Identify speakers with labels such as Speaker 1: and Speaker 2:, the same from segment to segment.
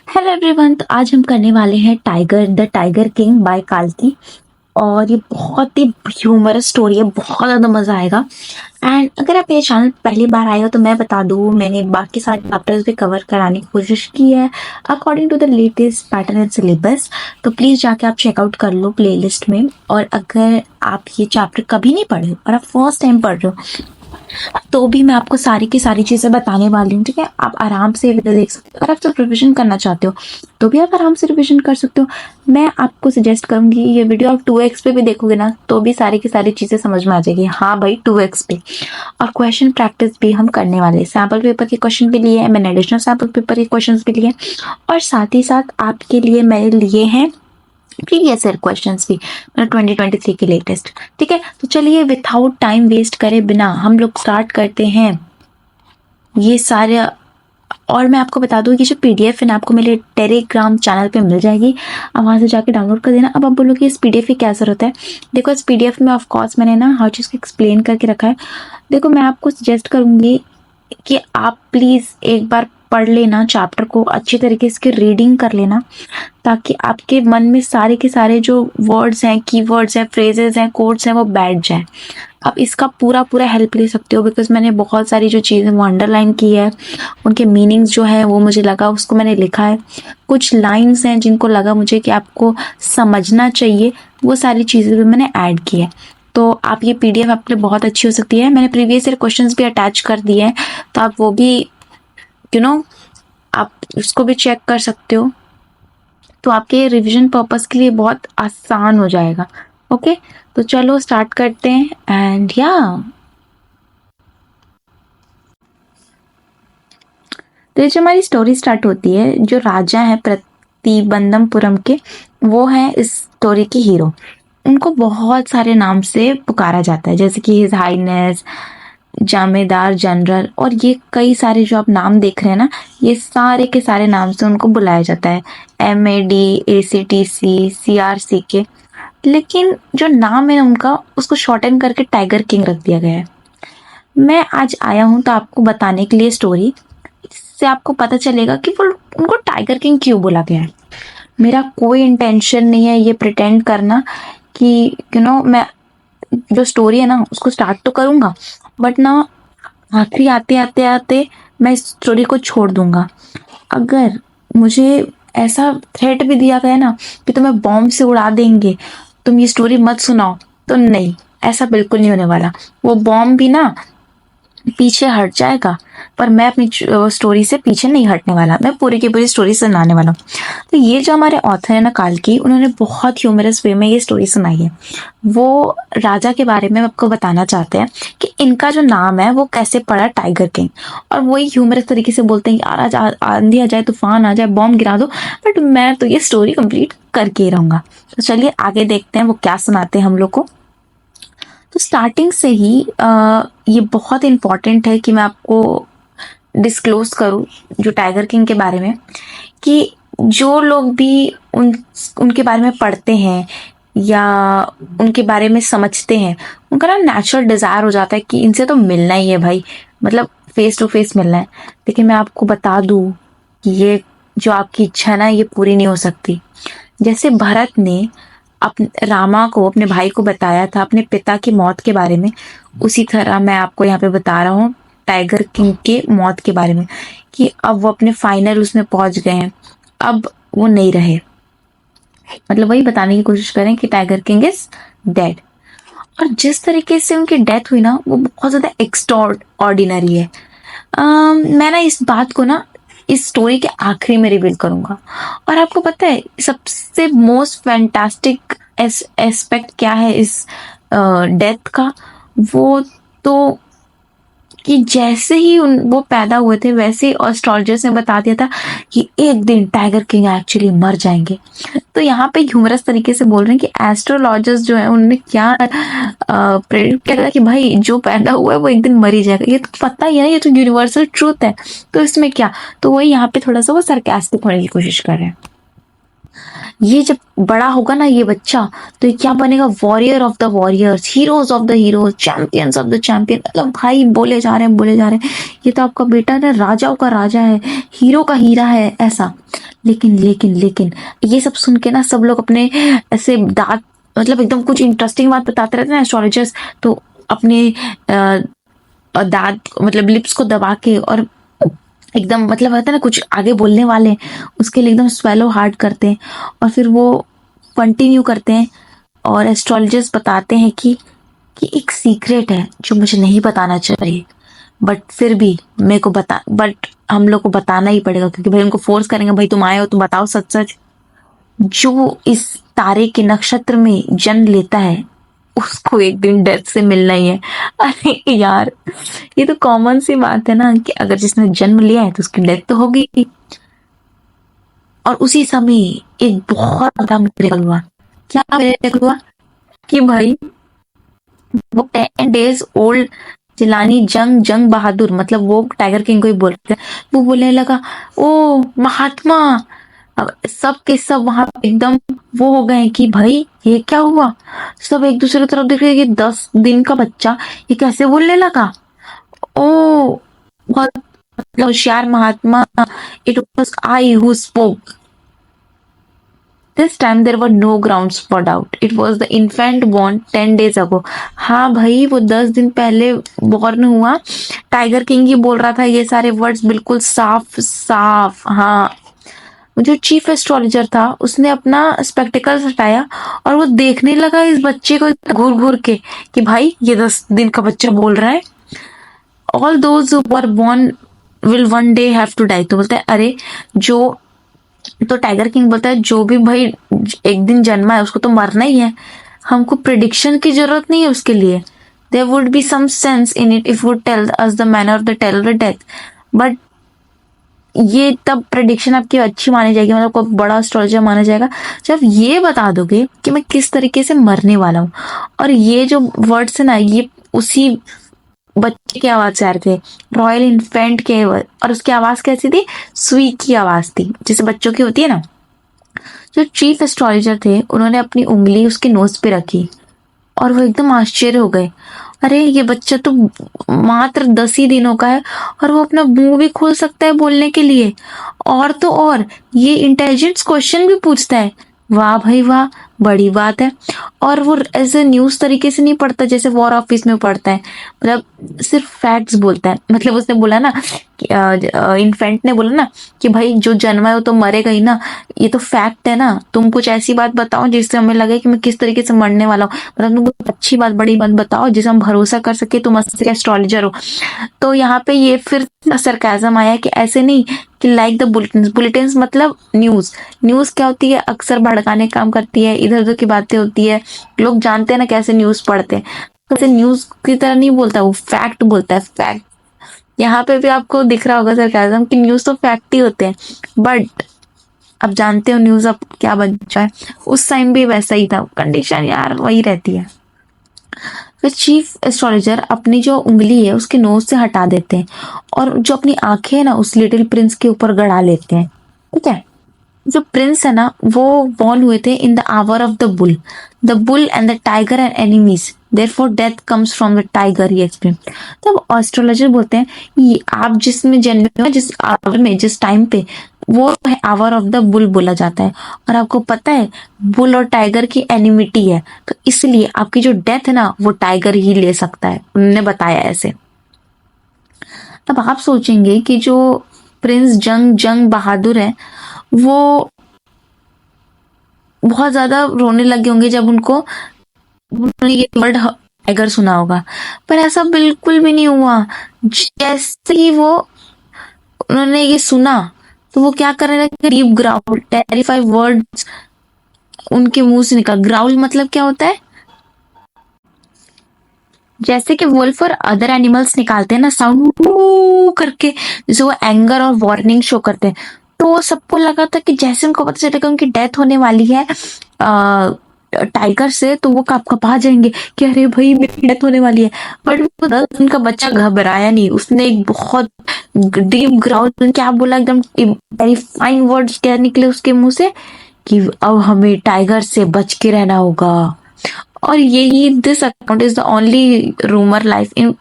Speaker 1: Hello everyone. तो आज हम करने वाले हैं tiger the tiger king by काल्की। और ये बहुत ही ह्यूमरस स्टोरी है, बहुत ज़्यादा मज़ा आएगा। एंड अगर आप ये चैनल पहली बार आए हो तो मैं बता दूँ, मैंने बाकी सारे चैप्टर्स भी कवर कराने की कोशिश की है according to the latest pattern and syllabus. तो प्लीज़ जाके आप चेकआउट कर लो प्लेलिस्ट में। और अगर आप ये चैप्टर कभी नहीं पढ़े और आप फर्स्ट टाइम पढ़ रहे हो तो भी मैं आपको सारी की सारी चीज़ें बताने वाली हूँ, ठीक है। आप आराम से वीडियो देख सकते हो। अगर आप सिर्फ रिविजन करना चाहते हो तो भी आप आराम से रिविजन कर सकते हो। मैं आपको सजेस्ट करूंगी ये वीडियो आप 2x पे भी देखोगे ना तो भी सारी की सारी चीज़ें समझ में आ जाएगी। हाँ भाई, 2x पे। और क्वेश्चन प्रैक्टिस भी हम करने वाले हैं। सैम्पल पेपर के क्वेश्चन भी लिए हैं मैंने, एडिशनल सैम्पल पेपर के क्वेश्चन भी लिए, और साथ ही साथ आपके लिए मैंने लिए हैं प्रीवियस ईयर क्वेश्चंस भी, मतलब 2023 के लेटेस्ट। ठीक है, तो चलिए विथआउट टाइम वेस्ट करे बिना हम लोग स्टार्ट करते हैं ये सारे। और मैं आपको बता दूं कि जो पीडीएफ है ना आपको मेरे टेलीग्राम चैनल पे मिल जाएगी, आप वहाँ से जाके डाउनलोड कर देना। अब आप बोलोगे इस पीडीएफ की क्या जरूरत है। देखो, इस पीडीएफ में ऑफ कोर्स मैंने ना हर चीज़ को एक्सप्लेन करके रखा है। देखो, मैं आपको सजेस्ट करूंगी कि आप प्लीज़ एक बार पढ़ लेना चैप्टर को, अच्छी तरीके से इसकी रीडिंग कर लेना, ताकि आपके मन में सारे के सारे जो वर्ड्स हैं, कीवर्ड्स हैं, फ्रेजेस हैं, कोड्स हैं वो बैठ जाए। आप इसका पूरा पूरा हेल्प ले सकते हो, बिकॉज मैंने बहुत सारी जो चीज़ें वो अंडरलाइन की है, उनके मीनिंग्स जो है वो मुझे लगा उसको मैंने लिखा है। कुछ लाइन्स हैं जिनको लगा मुझे कि आपको समझना चाहिए, वो सारी चीज़ें भी मैंने ऐड की है। तो आप ये पीडीएफ आपके लिए बहुत अच्छी हो सकती है। मैंने प्रीवियस ईयर क्वेश्चंस भी अटैच कर दिए हैं, तो आप वो भी आप उसको भी चेक कर सकते हो। तो आपके रिवीजन पर्पस के लिए बहुत आसान हो जाएगा। ओके, तो चलो स्टार्ट करते हैं। एंड तो ये जो हमारी स्टोरी स्टार्ट होती है, जो राजा है प्रतिबंधमपुरम के, वो है इस स्टोरी की हीरो। उनको बहुत सारे नाम से पुकारा जाता है, जैसे कि हिज हाईनेस, जामेदार जनरल, और ये कई सारे जो आप नाम देख रहे हैं ना, ये सारे के सारे नाम से उनको बुलाया जाता है, MAD, ACTC, CRCK। लेकिन जो नाम है उनका, उसको शॉर्टन करके टाइगर किंग रख दिया गया है। मैं आज आया हूँ तो आपको बताने के लिए स्टोरी, इससे आपको पता चलेगा कि वो उनको टाइगर किंग क्यों बोला गया है। मेरा कोई इंटेंशन नहीं है ये प्रिटेंड करना कि मैं जो स्टोरी है ना उसको स्टार्ट तो करूंगा, बट ना आखिरी आते आते आते मैं इस स्टोरी को छोड़ दूंगा। अगर मुझे ऐसा थ्रेट भी दिया गया ना कि तुम्हें बॉम्ब से उड़ा देंगे, तुम ये स्टोरी मत सुनाओ, तो नहीं, ऐसा बिल्कुल नहीं होने वाला। वो बॉम्ब भी ना पीछे हट जाएगा, पर मैं अपनी स्टोरी से पीछे नहीं हटने वाला। मैं पूरी की पूरी स्टोरी सुनाने वाला हूँ। तो ये जो हमारे ऑथर है ना काल्की, उन्होंने बहुत ह्यूमरस वे में ये स्टोरी सुनाई है। वो राजा के बारे में आपको बताना चाहते हैं कि इनका जो नाम है वो कैसे पड़ा टाइगर किंग। और वही ह्यूमरस तरीके से बोलते हैं कि यार आज आंधी आ जाए, तूफान आ जाए, बॉम्ब गिरा दो, बट मैं तो ये स्टोरी कंप्लीट करके ही रहूंगा। तो चलिए आगे देखते हैं वो क्या सुनाते हैं हम लोग को। तो स्टार्टिंग से ही ये बहुत इम्पॉर्टेंट है कि मैं आपको डिस्क्लोज करूं जो टाइगर किंग के बारे में, कि जो लोग भी उनके बारे में पढ़ते हैं या उनके बारे में समझते हैं, उनका ना नेचुरल डिज़ायर हो जाता है कि इनसे तो मिलना ही है भाई, मतलब फेस टू फेस मिलना है। लेकिन मैं आपको बता दूं कि ये जो आपकी इच्छा है ना, ये पूरी नहीं हो सकती। जैसे भरत ने रामा को, अपने भाई को बताया था अपने पिता की मौत के बारे में, उसी तरह मैं आपको यहाँ पे बता रहा हूँ टाइगर किंग के मौत के बारे में, कि अब वो अपने फाइनल उसमें पहुंच गए हैं, अब वो नहीं रहे। मतलब वही बताने की कोशिश करें कि टाइगर किंग इज डेड। और जिस तरीके से उनकी डेथ हुई ना, वो बहुत ज्यादा एक्स्ट्रा ऑर्डिनरी है। मैं ना इस बात को ना इस स्टोरी के आखिरी में रिवील करूंगा। और आपको पता है सबसे मोस्ट फैंटास्टिक एस्पेक्ट क्या है इस डेथ का? वो तो कि जैसे ही वो पैदा हुए थे, वैसे ही एस्ट्रोलॉजर्स ने बता दिया था कि एक दिन टाइगर किंग एक्चुअली मर जाएंगे। तो यहाँ पे ह्यूमरस तरीके से बोल रहे हैं कि एस्ट्रोलॉजर्स जो है उन्होंने क्या प्रेडिक्ट किया था कि भाई जो पैदा हुआ है वो एक दिन मर ही जाएगा। ये तो पता ही है ना, ये तो यूनिवर्सल ट्रूथ है, तो इसमें क्या। तो वही यहाँ पे थोड़ा सा वो सरकास्टिक होने की कोशिश कर रहे हैं। ये जब बड़ा होगा ना ये बच्चा, तो ये क्या बनेगा? Warrior of the warriors, heroes of the heroes, champions of the champion. मतलब भाई बोले जा रहे हैं बोले जा रहे हैं, ये तो आपका बेटा ना राजाओं का राजा है, हीरो का हीरा है, ऐसा। लेकिन ये सब सुन के ना सब लोग अपने ऐसे दांत, मतलब एकदम कुछ इंटरेस्टिंग बात बताते रहते हैं एस्ट्रोलॉजर्स, तो अपने दांत मतलब लिप्स को दबा के और एकदम मतलब होता है ना कुछ आगे बोलने वाले, उसके लिए एकदम स्वेलो हार्ड करते हैं और फिर वो कंटिन्यू करते हैं। और एस्ट्रोलॉजर्स बताते हैं कि एक सीक्रेट है जो मुझे नहीं बताना चाहिए, बट फिर भी मेरे को बता, बट हम लोग को बताना ही पड़ेगा क्योंकि भाई उनको फोर्स करेंगे, भाई तुम आए हो तो बताओ सच सच। जो इस तारे के नक्षत्र में जन्म लेता है उसको एक दिन डेथ से मिलना ही है। अरे यार, ये तो कॉमन सी बात है ना कि अगर जिसने जन्म लिया है तो उसकी डेथ तो होगी ही। और उसी समय एक बहुत बड़ा मिरेकल हुआ। क्या मिरेकल हुआ कि भाई वो 10 डेज ओल्ड जिलानी जंग जंग बहादुर, मतलब वो टाइगर किंग को ही बोलते हैं, वो बोलने लगा ओ महात्मा। अब सब के सब वहां एकदम वो हो गए कि भाई ये क्या हुआ। सब एक दूसरे की तरफ देख रहे कि 10 दिन का बच्चा ये कैसे बोलने लगा। ओ बहुत मतलब होशियार महात्मा, it was I who spoke. This time there were no grounds for doubt, it was the infant born 10 days ago. हाँ भाई, वो 10 दिन पहले बॉर्न हुआ, टाइगर किंग ही बोल रहा था ये सारे वर्ड्स बिल्कुल साफ साफ। हाँ, जो चीफ एस्ट्रोलॉजर था उसने अपना स्पेक्टिकल्स हटाया और वो देखने लगा इस बच्चे को घूर घूर के कि भाई ये 10 दिन का बच्चा बोल रहा है। All those were born will one day have to die. तो बोलते हैं अरे जो, तो टाइगर किंग बोलता है जो भी भाई एक दिन जन्मा है उसको तो मरना ही है, हमको प्रिडिक्शन की जरूरत नहीं है उसके लिए। There would be some sense in it if would tell us the manner of the tell the death, but ये तब प्रेडिक्शन आपकी अच्छी मानी जाएगी, मतलब कोई बड़ा एस्ट्रोलॉजर माना जाएगा जब ये बता दोगे कि मैं किस तरीके से मरने वाला हूँ। और ये जो वर्ड्स है ना, ये उसी बच्चे की आवाज से आ रहे थे, रॉयल इन्फेंट के। और उसकी आवाज कैसी थी, सुई की आवाज थी जैसे बच्चों की होती है ना। जो चीफ एस्ट्रोलॉजर थे उन्होंने अपनी उंगली उसके नोज पे रखी और वो एकदम आश्चर्य हो गए। अरे ये बच्चा तो मात्र 10 ही दिनों का है और वो अपना मुंह भी खोल सकता है बोलने के लिए, और तो और ये इंटेलिजेंस क्वेश्चन भी पूछता है। वाह भाई वाह, बड़ी बात है। और वो ऐसे न्यूज तरीके से नहीं पढ़ता जैसे वॉर ऑफिस में पढ़ता है, मतलब सिर्फ फैक्ट्स बोलता है। मतलब उसने बोला ना, इन्फेंट ने बोला ना कि भाई जो जन्मा है वो तो मरेगा ही ना, ये तो फैक्ट है ना, तुम कुछ ऐसी बात बताओ जिससे हमें लगे कि मैं किस तरीके से मरने वाला हूँ, मतलब तुम कुछ अच्छी बात बड़ी बात बताओ जिसे हम भरोसा कर सके तुम असली एस्ट्रोलॉजर हो। तो यहाँ पे ये फिर सरकाजम आया कि ऐसे नहीं कि लाइक द बुलेटिन, बुलेटिन मतलब न्यूज। न्यूज क्या होती है, अक्सर भड़काने काम करती है, इधर उधर की बातें होती है, लोग जानते हैं ना कैसे न्यूज पढ़ते हैं, तो न्यूज की तरह नहीं बोलता, वो फैक्ट बोलता है, फैक्ट। यहाँ पे भी आपको दिख रहा होगा सरकाजम कि न्यूज तो फैक्ट ही होते हैं, बट अब जानते हो न्यूज अब क्या बन जाए है। उस टाइम भी वैसा ही था, कंडीशन यार वही रहती है। फिर चीफ एस्ट्रोलॉजर अपनी जो उंगली है उसके नोज से हटा देते हैं और जो अपनी आंखें है ना उस लिटिल प्रिंस के ऊपर गड़ा लेते हैं। ठीक है, जो प्रिंस है ना वो बॉर्न हुए थे in the hour of the bull and the tiger and enemies, therefore death comes from the tiger, he explain. तब एस्ट्रोलॉजर बोलते हैं ये आप जिसमें जन्मे हो, जिस आवर में जिस टाइम पे, वो है आवर ऑफ द बुल बोला जाता है। और आपको पता है बुल और टाइगर की एनिमिटी है, तो इसलिए आपकी जो डेथ है ना वो टाइगर ही ले सकता है, उन्होंने बताया ऐसे। अब आप सोचेंगे कि जो प्रिंस जंग जंग बहादुर है वो बहुत ज्यादा रोने लगे होंगे जब उन्होंने ये वर्ड टाइगर सुना होगा, पर ऐसा बिल्कुल भी नहीं हुआ। जैसे ही वो उन्होंने ये सुना तो वो क्या करने लगे, डीप ग्राउल, टेरिफाइड वर्ड्स उनके मुंह से निकला। ग्राउल मतलब क्या होता है, जैसे कि वुल्फ और अदर एनिमल्स निकालते हैं ना साउंड करके, जैसे वो एंगर और वार्निंग शो करते हैं। तो सबको लगा था कि जैसे उनको पता चलेगा उनकी डेथ होने वाली है टाइगर से, तो वो कपा जाएंगे कि अरे भाई मेरी डेथ होने वाली है। बट वो 10 दिन का बच्चा घबराया नहीं, उसने एक बहुत डीप ग्राउल, क्या बोला, एकदम वेरी फाइन वर्ड्स क्या निकले उसके मुंह से कि अब हमें टाइगर से बच के रहना होगा। और यही this account is the only rumour life in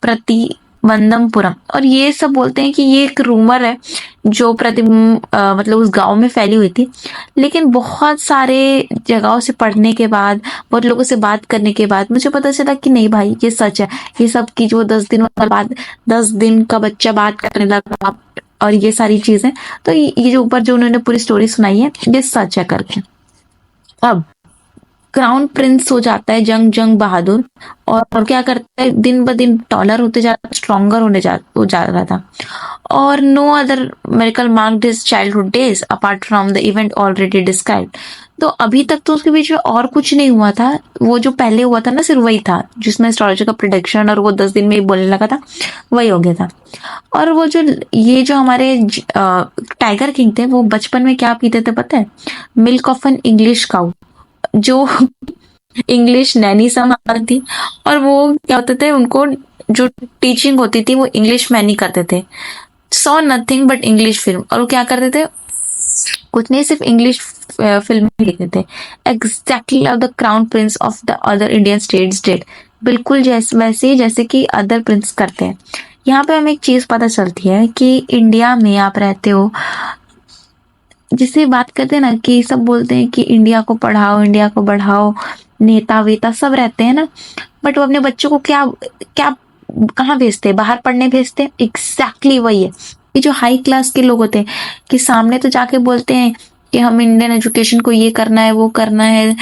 Speaker 1: प्रति वंदमपुरम। और ये सब बोलते हैं कि ये एक रूमर है जो मतलब उस गांव में फैली हुई थी। लेकिन बहुत सारे जगहों से पढ़ने के बाद, बहुत लोगों से बात करने के बाद मुझे पता चला कि नहीं भाई, ये सच है। ये सब की जो 10 दिन का बच्चा बात करने लगा और ये सारी चीजें, तो ये जो ऊपर जो उन्होंने पूरी स्टोरी सुनाई है ये सच है करके। अब क्राउन प्रिंस हो जाता है जंग जंग बहादुर, और क्या करता है, दिन ब दिन टॉलर होते जा स्ट्रॉन्गर हो जा रहा था। और no other miracle marked his childhood days apart from the event already described. तो अभी तक तो उसके बीच में और कुछ नहीं हुआ था। वो जो पहले हुआ था ना, सिर्फ वही था जिसमें एस्ट्रोलॉजी का प्रिडिक्शन और वो 10 दिन में ही बोलने लगा था, वही हो गया था। और वो जो ये जो हमारे टाइगर किंग थे, वो बचपन में क्या पीते थे पता है? Milk of an English cow, जो इंग्लिश नैनी संभालती थी। और वो क्या होते थे, उनको जो टीचिंग होती थी वो इंग्लिश में नहीं करते थे। Saw nothing but English film. और वो क्या करते थे, कुछ नहीं, सिर्फ इंग्लिश फिल्म ही देखते थे। Exactly the crown Prince of the other Indian states did, बिल्कुल जैसे वैसे ही जैसे कि अदर प्रिंस करते हैं। यहाँ पे हमें एक चीज पता चलती है कि इंडिया में आप रहते हो, जिससे बात करते हैं ना कि सब बोलते हैं कि इंडिया को पढ़ाओ, इंडिया को बढ़ाओ, नेता वेता सब रहते हैं ना, बट वो अपने बच्चों को क्या क्या कहाँ भेजते हैं? बाहर पढ़ने भेजते हैं। एग्जैक्टली वही है। ये जो हाई क्लास के लोग होते हैं कि सामने तो जाके बोलते हैं कि हम इंडियन एजुकेशन को ये करना है, वो करना है,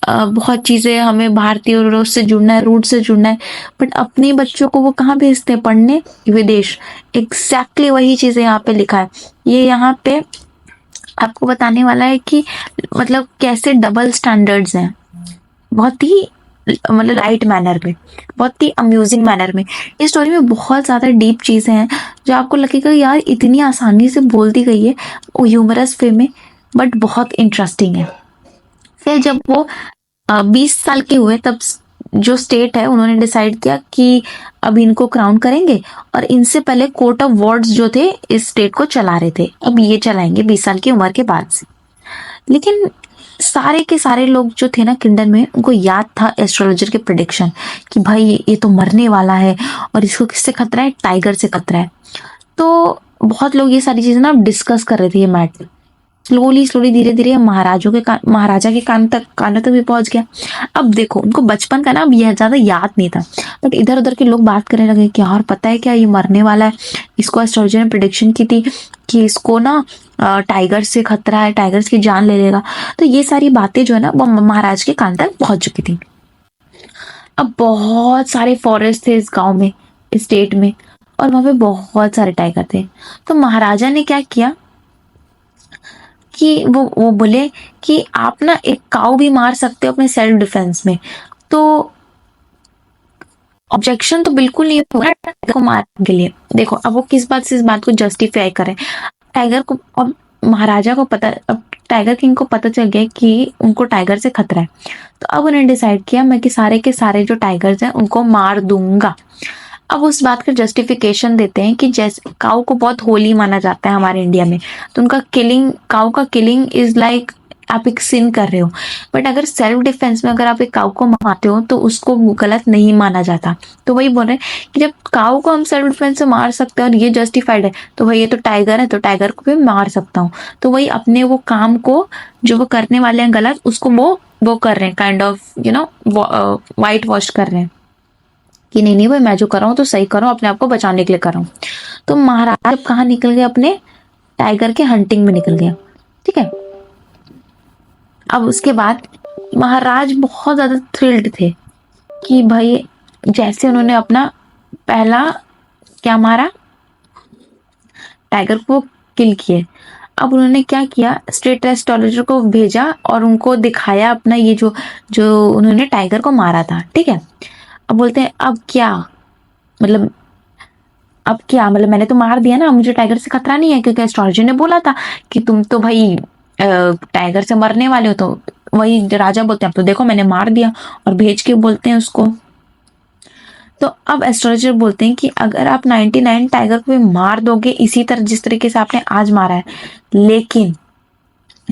Speaker 1: बहुत चीजें हमें भारतीय रूट से जुड़ना है, रूट से जुड़ना है, बट अपने बच्चों को वो कहाँ भेजते हैं पढ़ने? विदेश। एग्जैक्टली वही चीजें यहाँ पे लिखा है। ये यहाँ पे आपको बताने वाला है कि मतलब कैसे डबल स्टैंडर्ड्स हैं, बहुत ही मतलब लाइट मैनर में, बहुत ही अम्यूजिंग मैनर में। इस स्टोरी में बहुत ज़्यादा डीप चीज़ें हैं जो आपको लगेगा यार इतनी आसानी से बोल दी गई है ह्यूमरस वे में, बट बहुत इंटरेस्टिंग है। फिर जब वो 20 साल के हुए, तब जो स्टेट है उन्होंने डिसाइड किया कि अब इनको क्राउन करेंगे। और इनसे पहले कोर्ट ऑफ वार्ड्स जो थे इस स्टेट को चला रहे थे, अब ये चलाएंगे 20 साल की उम्र के बाद से। लेकिन सारे के सारे लोग जो थे ना किंगडम में, उनको याद था एस्ट्रोलॉजर के प्रिडिक्शन कि भाई ये तो मरने वाला है और इसको किससे खतरा है? टाइगर से खतरा है। तो बहुत लोग ये सारी चीजें ना डिस्कस कर रहे थे ये मैटर। स्लोली स्लोली धीरे धीरे महाराजा के कानों तक भी पहुंच गया। अब देखो, उनको बचपन का ना अब यह ज्यादा याद नहीं था, बट इधर उधर के लोग बात करने लगे कि यार पता है क्या, ये मरने वाला है, इसको एस्ट्रोलॉजर ने प्रिडिक्शन की थी कि इसको ना टाइगर से खतरा है, टाइगर की जान ले लेगा। तो ये सारी बातें जो है ना वो महाराज के कान तक पहुंच चुकी थी। अब बहुत सारे फॉरेस्ट थे इस गांव में, इस स्टेट में, और वहां पे बहुत सारे टाइगर थे। तो महाराजा ने क्या किया कि वो बोले कि आप ना एक काऊ भी मार सकते हो अपने सेल्फ डिफेंस में। तो ऑब्जेक्शन तो बिल्कुल नहीं होगा टाइगर को मारने के लिए। देखो अब वो किस बात से इस बात को जस्टिफाई करें। टाइगर को अब महाराजा को पता, अब टाइगर किंग को पता चल गया कि उनको टाइगर से खतरा है। तो अब उन्होंने डिसाइड किया मैं कि सारे के सारे जो टाइगर्स हैं उनको मार दूंगा। अब उस बात का जस्टिफिकेशन देते हैं कि जैसे काऊ को बहुत होली माना जाता है हमारे इंडिया में, तो उनका काऊ का किलिंग इज लाइक आप एक सिन कर रहे हो। बट अगर सेल्फ डिफेंस में अगर आप एक काऊ को मारते हो तो उसको गलत नहीं माना जाता। तो वही बोल रहे हैं कि जब काऊ को हम सेल्फ डिफेंस से मार सकते हैं और ये जस्टिफाइड है, तो भाई ये तो टाइगर है, तो टाइगर को भी मार सकता हूँ। तो वही अपने वो काम को जो वो करने वाले हैं गलत, उसको वो कर रहे हैं, काइंड ऑफ वाइट वॉश कर रहे हैं कि नहीं नहीं भाई मैं जो कर रहा हूँ तो सही कर रहा हूँ, अपने आप को बचाने के लिए कर रहा हूँ। तो महाराज अब कहाँ निकल गया? अपने टाइगर के हंटिंग में निकल गया। ठीक है। अब उसके बाद महाराज बहुत ज्यादा थ्रिल्ड थे कि भाई जैसे उन्होंने अपना पहला क्या मारा, टाइगर को किल किए। अब उन्होंने क्या किया, स्टेट एस्ट्रोलॉजर को भेजा और उनको दिखाया अपना ये जो जो उन्होंने टाइगर को मारा था। ठीक है। अब बोलते हैं अब क्या मतलब, अब क्या मतलब, मैंने तो मार दिया ना, मुझे टाइगर से खतरा नहीं है क्योंकि एस्ट्रोलॉजर ने बोला था कि तुम तो भाई टाइगर से मरने वाले हो। तो वही राजा बोलते हैं अब तो देखो मैंने मार दिया, और भेज के बोलते हैं उसको। तो अब एस्ट्रोलॉजर बोलते हैं कि अगर आप 99 टाइगर को भी मार दोगे इसी तरह जिस तरीके से आपने आज मारा है, लेकिन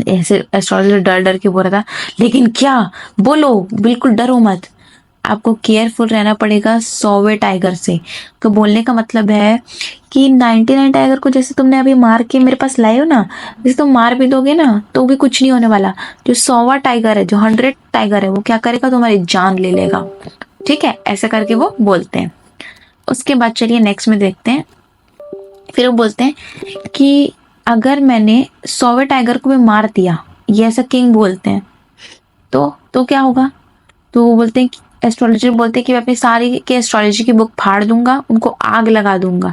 Speaker 1: ऐसे एस्ट्रोलॉजर डर डर के बोल रहा था, लेकिन क्या बोलो, बिल्कुल डरो मत, आपको केयरफुल रहना पड़ेगा 100वें टाइगर से। तो बोलने का मतलब है कि 99 टाइगर को जैसे तुमने अभी मार के मेरे पास लाए हो ना, जैसे तुम मार भी दोगे ना तो भी कुछ नहीं होने वाला। जो 100वां टाइगर है, जो 100 टाइगर है, वो क्या करेगा, तुम्हारी जान ले लेगा। ठीक है, ऐसे करके वो बोलते हैं। उसके बाद चलिए नेक्स्ट में देखते हैं। फिर वो बोलते हैं कि अगर मैंने 100वें टाइगर को भी मार दिया, ये ऐसा किंग बोलते हैं, तो क्या होगा। तो वो बोलते हैं कि एस्ट्रोलॉजर बोलते हैं कि मैं अपनी सारी के एस्ट्रोलॉजी की बुक फाड़ दूंगा, उनको आग लगा दूंगा।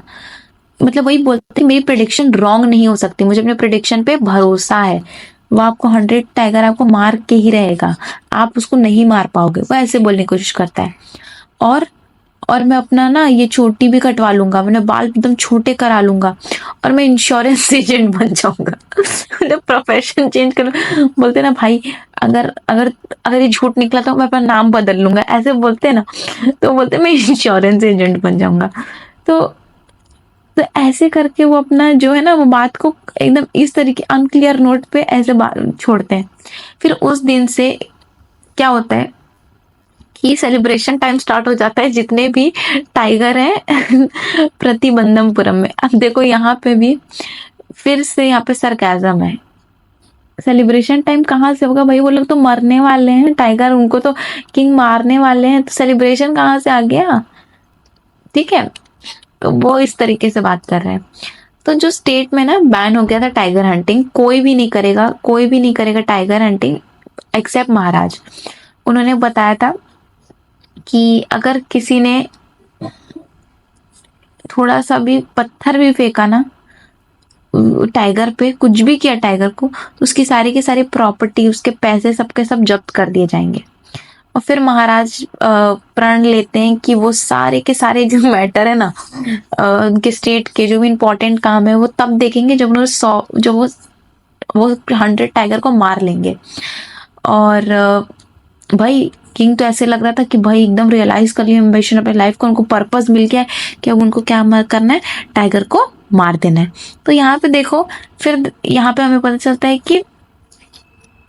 Speaker 1: मतलब वही बोलते हैं मेरी प्रिडिक्शन रॉन्ग नहीं हो सकती, मुझे अपने प्रिडिक्शन पे भरोसा है। वो आपको 100 टाइगर आपको मार के ही रहेगा, आप उसको नहीं मार पाओगे। वो ऐसे बोलने की कोशिश करता है। और और मैं अपना ना ये चोटी भी कटवा लूंगा, मैंने बाल एकदम छोटे करा लूंगा, और मैं इंश्योरेंस एजेंट बन जाऊंगा। मतलब प्रोफेशन चेंज कर। बोलते ना भाई, अगर अगर अगर ये झूठ निकला तो मैं अपना नाम बदल लूंगा, ऐसे बोलते हैं ना। तो बोलते मैं इंश्योरेंस एजेंट बन जाऊंगा। तो तो ऐसे करके वो अपना जो है ना वो बात को एकदम इस तरीके अनक्लियर नोट पे ऐसे बात छोड़ते हैं। फिर उस दिन से क्या होता है कि सेलिब्रेशन टाइम स्टार्ट हो जाता है, जितने भी टाइगर हैं प्रतिबंधमपुरम में। अब देखो यहाँ पे भी फिर से यहाँ पे सरकाजम है। सेलिब्रेशन टाइम कहाँ से होगा भाई, वो लोग तो मरने वाले हैं टाइगर, उनको तो किंग मारने वाले हैं, तो सेलिब्रेशन कहाँ से आ गया। ठीक है, तो वो इस तरीके से बात कर रहे हैं। तो जो स्टेट में ना बैन हो गया था टाइगर हंटिंग, कोई भी नहीं करेगा, कोई भी नहीं करेगा टाइगर हंटिंग एक्सेप्ट महाराज। उन्होंने बताया था कि अगर किसी ने थोड़ा सा भी पत्थर भी फेंका ना टाइगर पे, कुछ भी किया टाइगर को, तो उसकी सारी की सारी प्रॉपर्टी, उसके पैसे सबके सब जब्त कर दिए जाएंगे। और फिर महाराज प्रण लेते हैं कि वो सारे के सारे जो मैटर है ना उनके स्टेट के जो भी इम्पोर्टेंट काम है वो तब देखेंगे जब उन्होंने 100 जो वो 100 टाइगर को मार लेंगे। और भाई किंग तो ऐसे लग रहा था कि भाई एकदम रियलाइज कर लिया एम्बिशन अपने लाइफ को, उनको पर्पस मिल गया है कि अब उनको क्या करना है, टाइगर को मार देना है। तो यहाँ पे देखो, फिर यहाँ पे हमें पता चलता है कि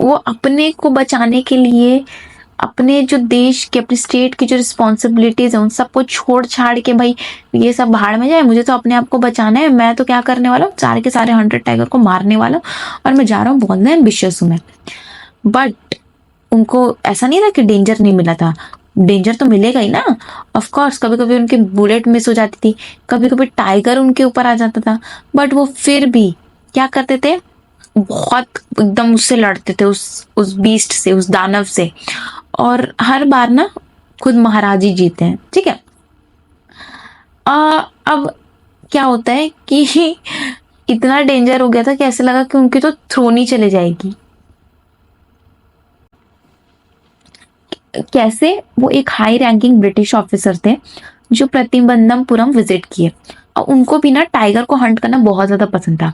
Speaker 1: वो अपने को बचाने के लिए अपने जो देश के, अपने स्टेट की जो रिस्पॉन्सिबिलिटीज है उन सबको छोड़ छाड़ के भाई ये सब भाड़ में जाए, मुझे तो अपने आप को बचाना है, मैं तो क्या करने वाला हूँ, सारे के सारे 100 टाइगर को मारने वाला हूँ और मैं जा रहा हूँ, बहुत ना एम्बिशियस हूँ मैं। बट उनको ऐसा नहीं था कि डेंजर नहीं मिला था, डेंजर तो मिलेगा ही ना। ऑफ कोर्स कभी कभी उनकी बुलेट मिस हो जाती थी, कभी कभी टाइगर उनके ऊपर आ जाता था, बट वो फिर भी क्या करते थे, बहुत एकदम उससे लड़ते थे, उस बीस्ट से, उस दानव से। और हर बार ना खुद महाराज ही जीते हैं। ठीक है, अब क्या होता है कि इतना डेंजर हो गया था कि ऐसे लगा कि उनकी तो थ्रोन ही चले जाएगी। कैसे, वो एक हाई रैंकिंग ब्रिटिश ऑफिसर थे जो प्रतिबंधमपुरम विजिट किए, और उनको भी ना टाइगर को हंट करना बहुत ज्यादा पसंद था।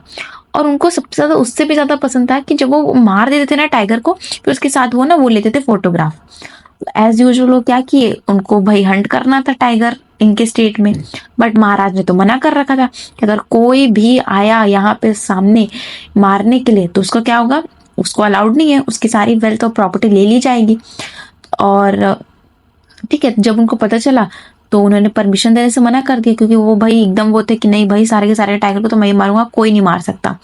Speaker 1: और उनको सबसे ज्यादा उससे भी ज्यादा पसंद था कि जब वो मार देते थे ना टाइगर को, फिर उसके साथ वो ना वो लेते थे फोटोग्राफ। एज यूजुअल वो क्या किए, उनको भाई हंट करना था टाइगर इनके स्टेट में। बट महाराज ने तो मना कर रखा था कि अगर कोई भी आया यहाँ पे सामने मारने के लिए तो उसको क्या होगा, उसको अलाउड नहीं है, उसकी सारी वेल्थ और प्रॉपर्टी ले ली जाएगी। और ठीक है, जब उनको पता चला तो उन्होंने परमिशन देने से मना कर दिया, क्योंकि वो भाई एकदम वो थे कि नहीं भाई सारे के सारे टाइगर को तो मैं ही मारूंगा, कोई नहीं मार सकता।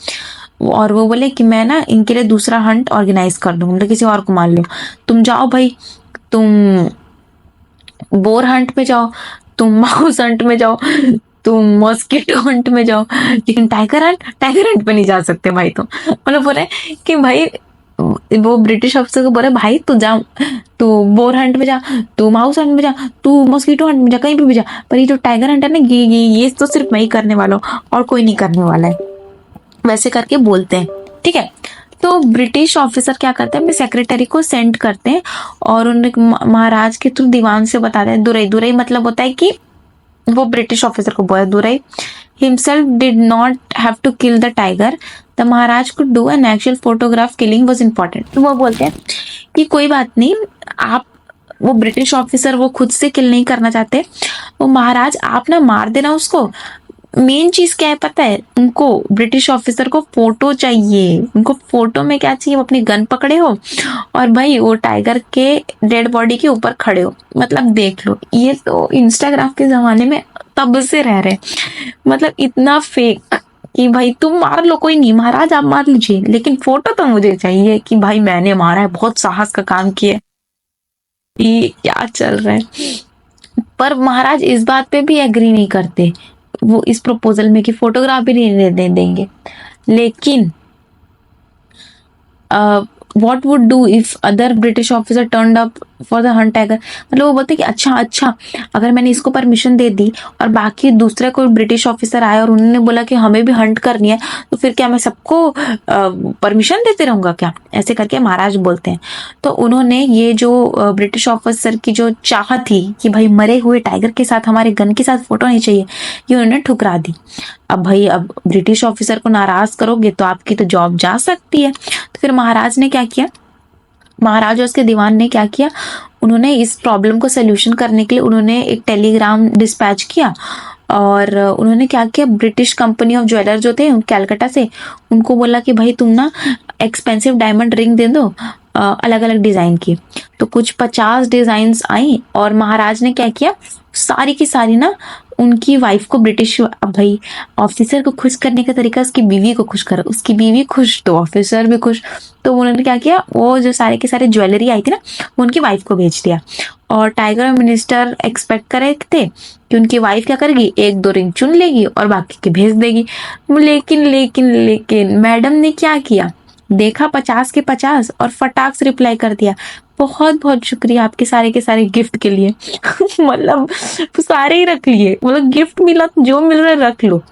Speaker 1: और वो बोले कि मैं ना इनके लिए दूसरा हंट ऑर्गेनाइज कर दूंगा, मतलब किसी और को मान लो, तुम जाओ भाई, तुम बोर हंट में जाओ, तुम माउस हंट में जाओ, तुम मॉस्किटो हंट में जाओ, लेकिन टाइगर हंट पे नहीं जा सकते भाई तुम। मतलब बोले कि भाई, वो ब्रिटिश अफसर को बोले भाई तू जा, तू बोर हंट में जा, तू माउस हंट में जा, तू मॉस्किटो हंट में जा, कहीं भी जा, पर ये जो टाइगर हंट है ना ये तो सिर्फ मैं ही करने वाला हूँ और कोई नहीं करने वाला है, वैसे करके बोलते हैं। ठीक है, तो ब्रिटिश ऑफिसर क्या करते हैं, अपने सेक्रेटरी को सेंड करते हैं और उन महाराज के थ्रू दीवान से बताते हैं। दुरई दुरई मतलब होता है कि वो ब्रिटिश ऑफिसर को बोला, Durai himself did not have to kill the tiger, the Maharaj could do an actual photograph, killing was important। तो वो बोलते हैं कि कोई बात नहीं, आप, वो ब्रिटिश ऑफिसर वो खुद से किल नहीं करना चाहते, वो महाराज आप ना मार देना उसको, मेन चीज क्या है पता है, उनको ब्रिटिश ऑफिसर को फोटो चाहिए। उनको फोटो में क्या चाहिए, वो अपनी गन पकड़े हो और भाई वो टाइगर के डेड बॉडी के ऊपर खड़े हो। मतलब देख लो, ये तो इंस्टाग्राम के जमाने में तब से रह रहे, मतलब इतना फेक कि भाई तुम मार लो, कोई नहीं, महाराज आप मार लीजिए, लेकिन फोटो तो मुझे चाहिए कि भाई मैंने मारा है, बहुत साहस का काम किया है। ये क्या चल रहा है। पर महाराज इस बात पे भी एग्री नहीं करते वो इस प्रपोजल में कि फोटोग्राफ भी नहीं देंगे। लेकिन what would do if other British officer turned up for the Hunt tiger. मतलब वो बोलते कि अच्छा, अगर मैंने इसको परमिशन दे दी और बाकी दूसरे कोई ब्रिटिश ऑफिसर आया और उन्होंने बोला कि हमें भी हंट करनी है, तो फिर क्या मैं सबको परमिशन देते रहूंगा क्या, ऐसे करके महाराज बोलते हैं। तो उन्होंने ये जो ब्रिटिश ऑफिसर की जो चाह थी कि भाई मरे हुए टाइगर के साथ हमारे गन के साथ फोटो नहीं चाहिए, ये उन्होंने ठुकरा दी। अब भाई, अब ब्रिटिश ऑफिसर को नाराज करोगे तो आपकी तो जॉब जा सकती है। तो फिर महाराज ने क्या किया, महाराज और उसके दीवान ने क्या किया, उन्होंने इस प्रॉब्लम को सोल्यूशन करने के लिए उन्होंने एक टेलीग्राम डिस्पैच किया। और उन्होंने क्या किया, ब्रिटिश कंपनी ऑफ ज्वेलर जो थे कैलकाटा से, उनको बोला कि भाई तुम ना एक्सपेंसिव डायमंड रिंग दे दो अलग अलग डिजाइन की। तो कुछ 50 डिजाइन आई और महाराज ने क्या किया, सारी की सारी ना उनकी वाइफ को ब्रिटिश, अब भाई ऑफिसर को खुश करने का तरीका उसकी बीवी को खुश करो, उसकी बीवी खुश तो ऑफिसर भी खुश। तो उन्होंने क्या किया, वो जो सारे के सारे ज्वेलरी आई थी ना, वो उनकी वाइफ को भेज दिया। और टाइगर मिनिस्टर एक्सपेक्ट कर रहे थे कि उनकी वाइफ क्या करेगी, एक दो रिंग चुन लेगी और बाकी के भेज देगी। लेकिन मैडम ने क्या किया, देखा 50 के 50 और फटाक से रिप्लाई कर दिया, बहुत बहुत शुक्रिया आपके सारे के सारे गिफ्ट के लिए। मतलब सारे ही रख लिए, मतलब गिफ्ट मिला जो मिल रहा है रख लो।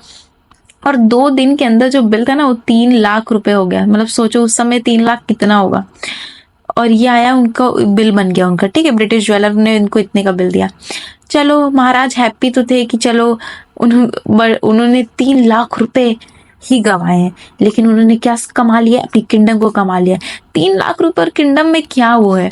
Speaker 1: और 2 दिन के अंदर जो बिल था ना वो 3 लाख रुपए हो गया। मतलब सोचो उस समय 3 लाख कितना होगा। और ये आया, उनका बिल बन गया उनका, ठीक है, ब्रिटिश ज्वेलर ने इनको इतने का बिल दिया। चलो महाराज हैप्पी तो थे कि चलो उन्होंने 3 लाख रुपए ही गंवाए हैं, लेकिन उन्होंने क्या कमा लिया, अपनी किंगडम को कमा लिया। 3 लाख रुपए और किंगडम में क्या वो है,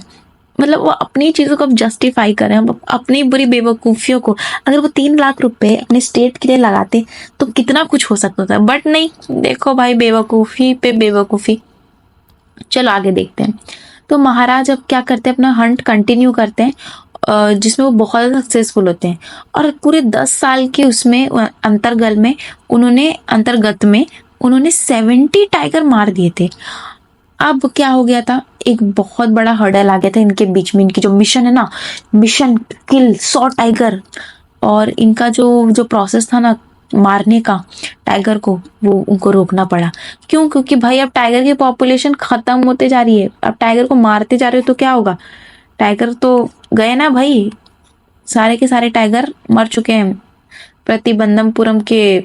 Speaker 1: मतलब वो अपनी चीजों को अब जस्टिफाई कर रहे हैं, अपनी बुरी बेवकूफियों को। अगर वो 3 लाख रुपए अपने स्टेट के लिए लगाते तो कितना कुछ हो सकता था, बट नहीं, देखो भाई बेवकूफी पे बेवकूफी। चलो आगे देखते हैं। तो महाराज अब क्या करते हैं, अपना हंट कंटिन्यू करते हैं जिसमें वो बहुत सक्सेसफुल होते हैं। और पूरे 10 साल के उसमें अंतर्गत में उन्होंने 70 टाइगर मार दिए थे। अब क्या हो गया था, एक बहुत बड़ा हर्डल आ गया था इनके बीच में। इनकी जो मिशन है ना, मिशन किल 100 टाइगर, और इनका जो जो प्रोसेस था ना मारने का टाइगर को, वो उनको रोकना पड़ा। क्यों? क्योंकि भाई अब टाइगर की पॉपुलेशन खत्म होते जा रही है। अब टाइगर को मारते जा रहे हो तो क्या होगा, टाइगर तो गए ना भाई, सारे के सारे टाइगर मर चुके हैं। प्रतिबंधमपुरम के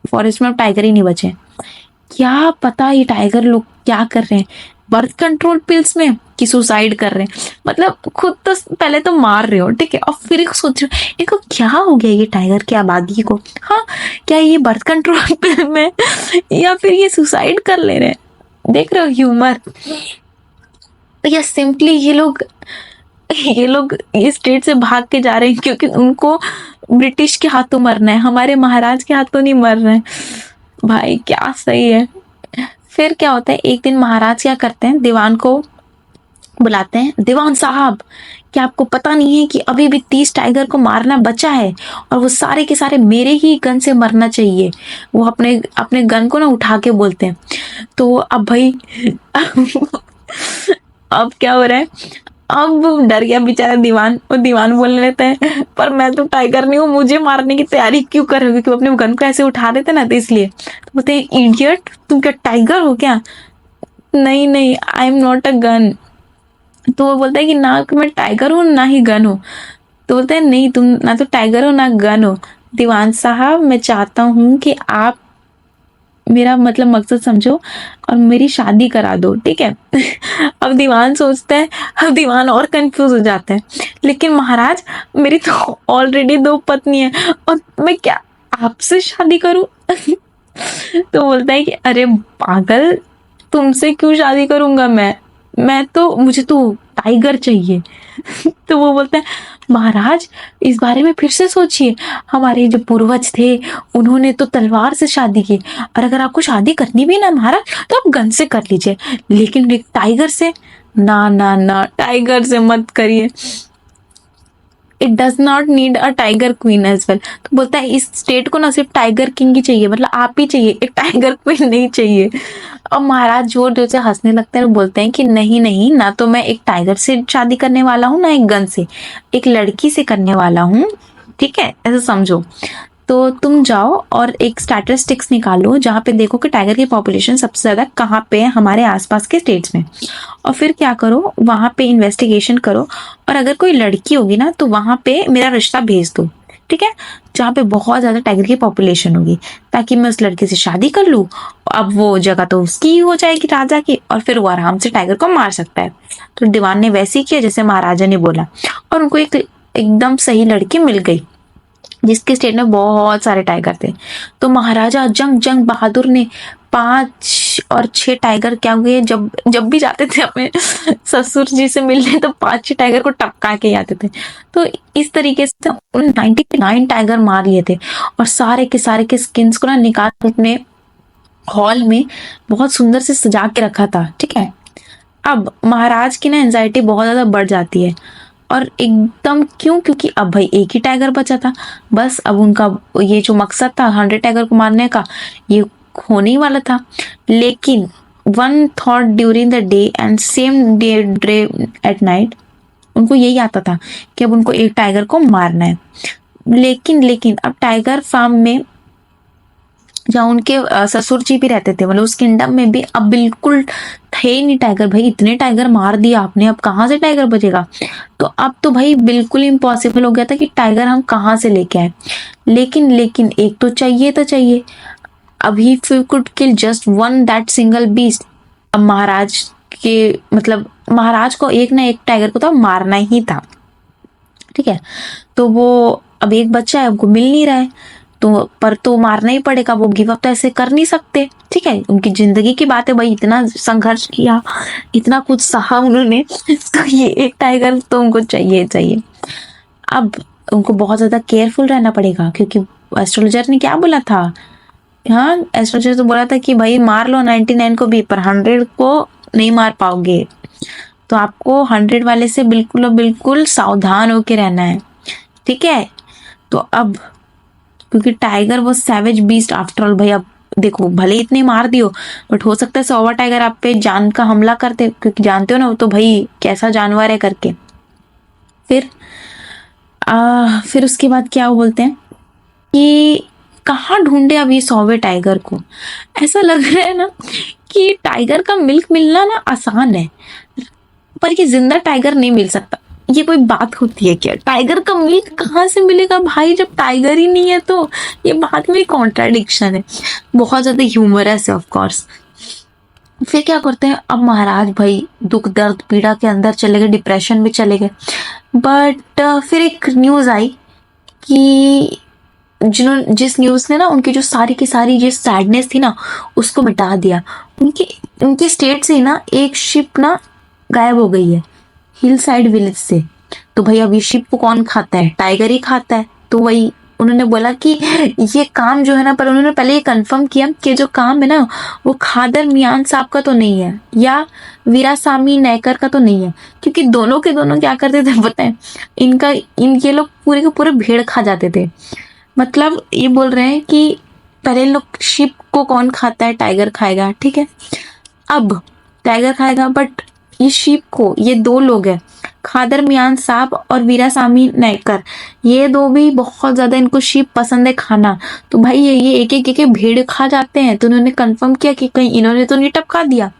Speaker 1: फॉरेस्ट में अब टाइगर ही नहीं बचे। क्या पता ये टाइगर लोग क्या कर रहे हैं, बर्थ कंट्रोल पिल्स में कि सुसाइड कर रहे हैं। मतलब खुद तो पहले तो मार रहे हो, ठीक है, और फिर सोच रहे हो इनको क्या हो गया ये टाइगर की आबादी को। हाँ, क्या ये बर्थ कंट्रोल पिल में या फिर ये सुसाइड कर ले रहे हैं। देख रहे हो ह्यूमर, या सिंपली ये लोग ये स्टेट से भाग के जा रहे हैं क्योंकि उनको ब्रिटिश के हाथों मरना है, हमारे महाराज के हाथों नहीं मर रहे हैं। भाई क्या सही है। फिर क्या होता है, एक दिन महाराज क्या करते हैं, दीवान को बुलाते हैं। दीवान साहब, क्या आपको पता नहीं है कि अभी भी 30 टाइगर को मारना बचा है और वो सारे के सारे मेरे ही गन से मरना चाहिए। वो अपने अपने गन को ना उठा के बोलते हैं। तो अब भाई अब क्या हो रहा है, अब डर गया बेचारा दीवान। वो दीवान बोलने लगता है, पर मैं तो टाइगर नहीं हूँ, मुझे मारने की तैयारी क्यों कर रहे हो, क्योंकि अपने गन को ऐसे उठा देते ना, तो इसलिए। तो बोलते हैं, इडियट, तुम क्या टाइगर हो क्या? नहीं नहीं, I am not a gun. तो वो बोलता है कि ना मैं टाइगर हूँ ना ही गन हूँ। तो बोलते हैं, नहीं, तुम ना तो टाइगर हो ना गन हो। दीवान साहब, मैं चाहता हूँ कि आप मेरा मतलब मकसद समझो और मेरी शादी करा दो, ठीक है। अब दीवान सोचता है, अब दीवान और कंफ्यूज हो जाता है, लेकिन महाराज मेरी तो ऑलरेडी 2 पत्नी है और मैं क्या आपसे शादी करूं? तो बोलता है कि अरे पागल, तुमसे क्यों शादी करूंगा मैं तो मुझे तो टाइगर चाहिए। तो वो बोलता है, महाराज इस बारे में फिर से सोचिए, हमारे जो पूर्वज थे उन्होंने तो तलवार से शादी की, और अगर आपको शादी करनी भी ना महाराज तो आप गन से कर लीजिए, लेकिन एक टाइगर से ना ना ना, टाइगर से मत करिए। It does not need a tiger queen as well. तो बोलता है इस स्टेट को ना सिर्फ टाइगर किंग ही चाहिए, मतलब आप ही चाहिए, एक टाइगर क्वीन नहीं चाहिए। और महाराज जोर जोर से हंसने लगते हैं और बोलते हैं कि नहीं नहीं, ना तो मैं एक टाइगर से शादी करने वाला हूँ, ना एक गन से, एक लड़की से करने वाला हूँ। ठीक है, ऐसा समझो। तो तुम जाओ और एक स्टैटिस्टिक्स निकालो जहाँ पे देखो कि टाइगर की पॉपुलेशन सबसे ज्यादा कहाँ पे है हमारे आसपास के स्टेट्स में, और फिर क्या करो, वहां पे इन्वेस्टिगेशन करो, और अगर कोई लड़की होगी ना तो वहां पे मेरा रिश्ता भेज दो। ठीक है, जहाँ पे बहुत ज्यादा टाइगर की पॉपुलेशन होगी, ताकि मैं उस लड़के से शादी कर लूँ। अब वो जगह तो उसकी ही हो जाएगी, राजा की, और फिर वो आराम से टाइगर को मार सकता है। तो दीवान ने वैसे ही किया जैसे महाराजा ने बोला, और उनको एक एकदम सही लड़की मिल गई जिसके स्टेट में बहुत सारे टाइगर थे। तो महाराजा जंग जंग बहादुर ने 5 और 6 टाइगर क्या हुए, जब जब भी जाते थे अपने ससुर जी से मिलने तो 5-6 टाइगर को टपका के आते थे। तो इस तरीके से उन्होंने 99 टाइगर मार लिए थे, और सारे के स्किन्स को ना निकाल के अपने हॉल में बहुत सुंदर से सजा के रखा था। ठीक है, अब महाराज की ना एंजाइटी बहुत ज्यादा बढ़ जाती है, और एकदम क्यों, क्योंकि अब भाई एक ही टाइगर बचा था, बस अब उनका ये जो मकसद था 100 टाइगर को मारने का, ये होने ही वाला था। लेकिन one thought during the day and same day at night, उनको यही आता था कि अब उनको एक टाइगर को मारना है। लेकिन लेकिन अब टाइगर फार्म में जहाँ उनके ससुर जी भी रहते थे, मतलब उस किंगडम में भी अब बिल्कुल थे ही नहीं टाइगर। भाई इतने टाइगर मार दिया आपने, अब कहाँ से टाइगर बचेगा। तो अब तो भाई बिल्कुल इम्पॉसिबल हो गया था कि टाइगर हम कहाँ से लेके आए। लेकिन लेकिन एक तो चाहिए, तो चाहिए। अभी we could kill just one that single beast. अब महाराज के मतलब महाराज को एक ना एक टाइगर को तो मारना ही था। ठीक है, तो वो अब एक बच्चा है, उनको मिल नहीं रहा है, तो पर तो मारना ही पड़ेगा, वो गिव अप तो ऐसे कर नहीं सकते। ठीक है, उनकी जिंदगी की बात है भाई, इतना संघर्ष किया, इतना कुछ सहा उन्होंने, तो ये एक टाइगर तो उनको चाहिए चाहिए। अब उनको बहुत ज्यादा केयरफुल रहना पड़ेगा, क्योंकि एस्ट्रोलॉजर ने क्या बोला था, हाँ एस्ट्रोलॉजर तो बोला था कि भाई मार लो 99 को भी, पर 100 को नहीं मार पाओगे। तो आपको 100 वाले से बिल्कुल और बिल्कुल सावधान होके रहना है। ठीक है, तो अब क्योंकि टाइगर वो सैवेज बीस्ट आफ्टर ऑल, भाई अब देखो भले इतने मार दियो, बट हो सकता है 100वां टाइगर आप पे जान का हमला करते, क्योंकि जानते हो ना वो तो भाई कैसा जानवर है करके। फिर फिर उसके बाद क्या बोलते हैं कि कहाँ ढूंढे अब ये 100वें टाइगर को। ऐसा लग रहा है ना कि टाइगर का मिल्क मिलना ना आसान है, पर ये जिंदा टाइगर नहीं मिल सकता। ये कोई बात होती है क्या, टाइगर का मिल्क कहाँ से मिलेगा भाई जब टाइगर ही नहीं है। तो ये बात में कॉन्ट्राडिक्शन है, बहुत ज्यादा ह्यूमरस है ऑफ कोर्स। फिर क्या करते हैं, अब महाराज भाई दुख दर्द पीड़ा के अंदर चले गए, डिप्रेशन में चले गए। बट फिर एक न्यूज आई कि जिस न्यूज ने ना उनकी जो सारी की सारी जो सैडनेस थी ना उसको मिटा दिया। उनके उनके स्टेट से ही ना एक शिप ना गायब हो गई है, हिल साइड विलेज से। तो भाई अब ये शिप को कौन खाता है, टाइगर ही खाता है। तो वही उन्होंने बोला कि ये काम जो है ना, पर उन्होंने पहले ये कंफर्म किया कि जो काम है ना वो खादर मियान साहब का तो नहीं है, या वीरासामी नायकर का तो नहीं है, क्योंकि दोनों के दोनों क्या करते थे पता है, इनके लोग पूरे के पूरे भेड़ खा जाते थे। मतलब ये बोल रहे हैं कि पहले लोग शिप को कौन खाता है, टाइगर खाएगा। ठीक है, अब टाइगर खाएगा, बट ये शीप को ये 2 लोग हैं, खादर मियान साहब और वीरासामी नायकर, ये 2 भी बहुत ज्यादा इनको शीप पसंद है खाना। तो भाई ये एक भेड़ खा जाते हैं। तो उन्होंने कंफर्म किया कि कहीं इन्होंने तो नहीं टपका दिया,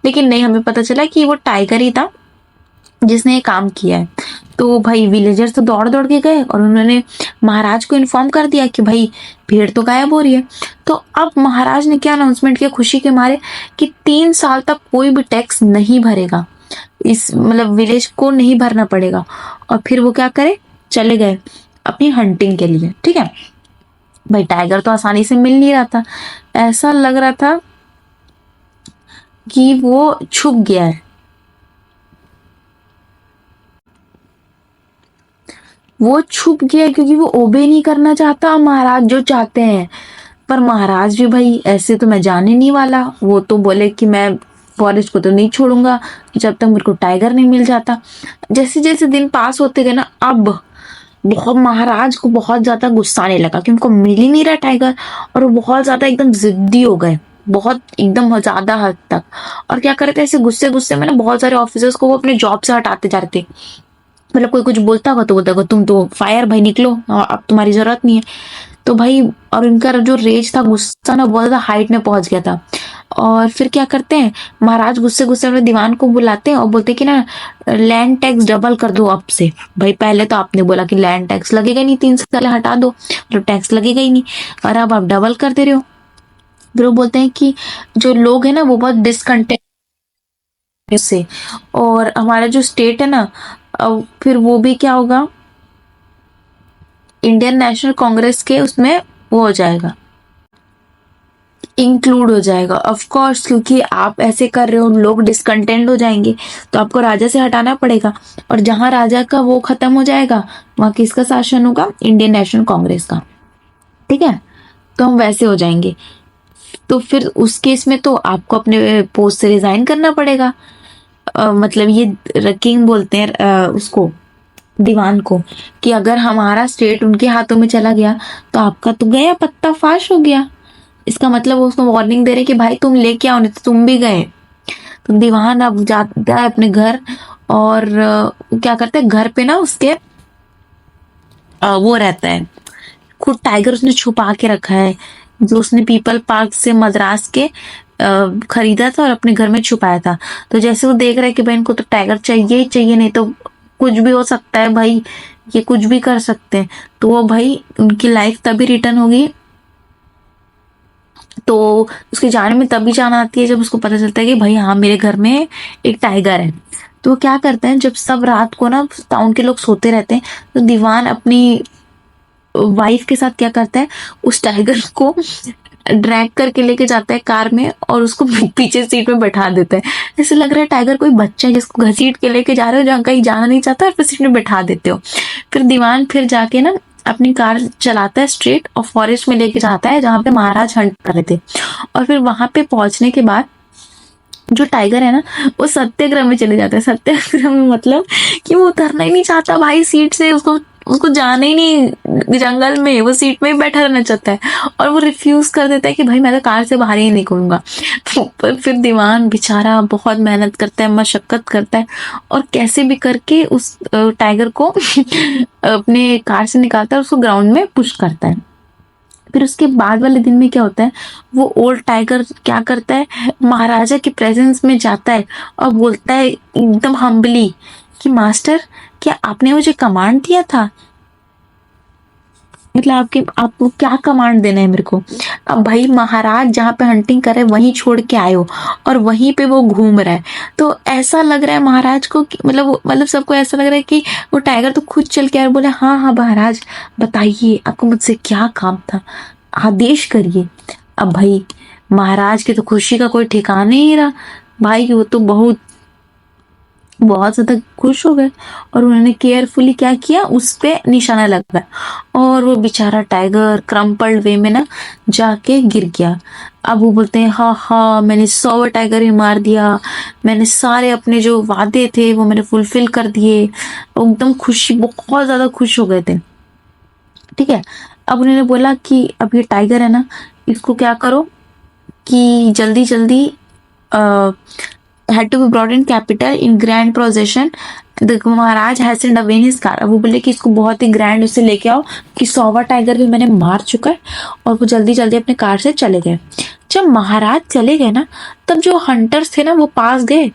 Speaker 1: लेकिन नहीं, हमें पता चला कि वो टाइगर ही था जिसने ये काम किया है। तो भाई विलेजर्स तो दौड़ दौड़ के गए और उन्होंने महाराज को इन्फॉर्म कर दिया कि भाई भेड़ तो गायब हो रही है। तो अब महाराज ने क्या अनाउंसमेंट किया खुशी के मारे कि 3 साल तक कोई भी टैक्स नहीं भरेगा, इस मतलब विलेज को नहीं भरना पड़ेगा। और फिर वो क्या करे, चले गए अपनी हंटिंग के लिए। ठीक है, भाई टाइगर तो आसानी से मिल नहीं रहा था, ऐसा लग रहा था कि वो छुप गया है। वो छुप गया क्योंकि वो ओबे नहीं करना चाहता महाराज जो चाहते हैं। पर महाराज भी भाई ऐसे तो मैं जाने नहीं वाला, वो तो बोले कि मैं फॉरेस्ट को तो नहीं छोड़ूंगा जब तक मेरे को टाइगर नहीं मिल जाता। जैसे जैसे दिन पास होते गए ना, अब बहुत महाराज को बहुत ज्यादा गुस्सा आने लगा कि उनको मिल ही नहीं रहा टाइगर, और वो बहुत ज्यादा एकदम जिद्दी हो गए, बहुत एकदम ज्यादा हद तक। और क्या करते ऐसे गुस्से गुस्से में ना बहुत सारे ऑफिसर्स को वो अपने जॉब से हटाते जा रहे थे। मतलब कोई कुछ बोलता होगा तो बोलता होगा तुम तो फायर भाई निकलो, अब तुम्हारी जरूरत नहीं है। तो भाई और इनका जो रेज था, गुस्सा ना बहुत ज्यादा हाइट में पहुंच गया था। और फिर क्या करते हैं, महाराज गुस्से गुस्से अपने दीवान को बुलाते हैं और बोलते हैं कि ना लैंड टैक्स डबल कर दो अब से। भाई पहले तो आपने बोला कि लैंड टैक्स लगेगा नहीं, 3 साल हटा दो, मतलब टैक्स लगेगा ही नहीं, और अब आप डबल कर दे रहे हो। फिर वो बोलते हैं कि जो लोग है ना वो बहुत डिसकंटेंट से, और हमारा जो स्टेट है ना, अब फिर वो भी क्या होगा, इंडियन नेशनल कांग्रेस के उसमें वो हो जाएगा, इंक्लूड हो जाएगा ऑफ कोर्स, क्योंकि आप ऐसे कर रहे हो लोग डिसकंटेंट हो जाएंगे, तो आपको राजा से हटाना पड़ेगा। और जहां राजा का वो खत्म हो जाएगा वहां किसका शासन होगा, इंडियन नेशनल कांग्रेस का। ठीक है, तो हम वैसे हो जाएंगे। तो फिर उस केस में तो आपको अपने पोस्ट से रिजाइन करना पड़ेगा। मतलब ये किंग बोलते हैं उसको, दीवान को, कि अगर हमारा स्टेट उनके हाथों में चला गया तो आपका तो गया, पत्ता फाश हो गया। इसका मतलब वो उसको वार्निंग दे रहे कि भाई तुम लेके आओ नहीं तो तुम भी गए। तो दीवान अब जाता है अपने घर, और क्या करते हैं घर पे ना उसके वो रहता है, खुद टाइगर उसने छुपा के रखा है, जो उसने पीपल पार्क से मद्रास के खरीदा था और अपने घर में छुपाया था। तो जैसे वो देख रहा है कि भाई इनको तो टाइगर चाहिए ही चाहिए, नहीं तो कुछ भी हो सकता है भाई, ये कुछ भी कर सकते हैं। तो वो भाई उनकी लाइफ तभी रिटर्न होगी, तो उसके जाने में तभी जान आती है जब उसको पता चलता है कि भाई हाँ मेरे घर में एक टाइगर है। तो वो क्या करते हैं, जब सब रात को ना टाउन के लोग सोते रहते हैं, तो दीवान अपनी वाइफ के साथ क्या करता है, उस टाइगर को ड्रैग करके लेके जाता है कार में और उसको पीछे सीट में बैठा देता है। ऐसे लग रहा है टाइगर कोई बच्चा है जिसको घसीट के लेके जा रहे हो जहाँ कहीं जाना नहीं चाहता, और फिर सीट में बैठा देते हो। फिर दीवान फिर जाके ना अपनी कार चलाता है स्ट्रेट और फॉरेस्ट में लेके जाता है जहाँ पे महाराज हंट कर रहे थे। और फिर वहां पे पहुंचने के बाद जो टाइगर है ना वो सत्याग्रह में चले जाता है। सत्याग्रह में मतलब कि वो उतरना ही नहीं चाहता भाई सीट से, उसको उसको जाना ही नहीं जंगल में, वो सीट में ही बैठा रहना चाहता है। और वो रिफ्यूज कर देता है कि भाई मैं तो कार से बाहर ही निकलूंगा। पर फिर दीवान बेचारा बहुत मेहनत करता है, मशक्कत करता है, और कैसे भी करके उस टाइगर को अपने कार से निकालता है, उसको ग्राउंड में पुश करता है। फिर उसके बाद वाले दिन में क्या होता है, वो ओल्ड टाइगर क्या करता है, महाराजा के प्रेजेंस में जाता है और बोलता है एकदम हम्बली कि मास्टर क्या आपने मुझे कमांड दिया था, मतलब आपको क्या कमांड देना है मेरे को। अब भाई महाराज जहाँ पे हंटिंग कर रहे वहीं छोड़ के आए हो और वहीं पे वो घूम रहा है। तो ऐसा लग रहा है महाराज को कि मतलब सबको ऐसा लग रहा है कि वो टाइगर तो खुद चल के आया, बोले हाँ हाँ महाराज बताइए आपको मुझसे क्या काम था, आदेश करिए। अब भाई महाराज की तो खुशी का कोई ठिकाना ही नहीं रहा भाई, वो तो बहुत बहुत ज्यादा खुश हो गए, और उन्होंने केयरफुली क्या किया, उस पे निशाना लगाया, और वो बेचारा टाइगर क्रम्पल्ड वे में ना जाके गिर गया। अब वो बोलते हैं हाँ हाँ मैंने 100 टाइगर ही मार दिया, मैंने सारे अपने जो वादे थे वो मैंने फुलफिल कर दिए। वो एकदम खुशी, बहुत ज्यादा खुश हो गए थे। ठीक है, अब उन्होंने बोला कि अब ये टाइगर है ना, इसको क्या करो कि जल्दी जल्दी had to be brought in capital in grand procession, the Maharaj has to await his car. अब वो बोले कि इसको बहुत ही ग्रैंड उसे लेके आओ कि 100वां टाइगर भी मैंने मार चुका है, और वो जल्दी जल्दी अपने कार से चले गए। जब महाराज चले गए ना, तब जो हंटर्स थे ना वो पास गए,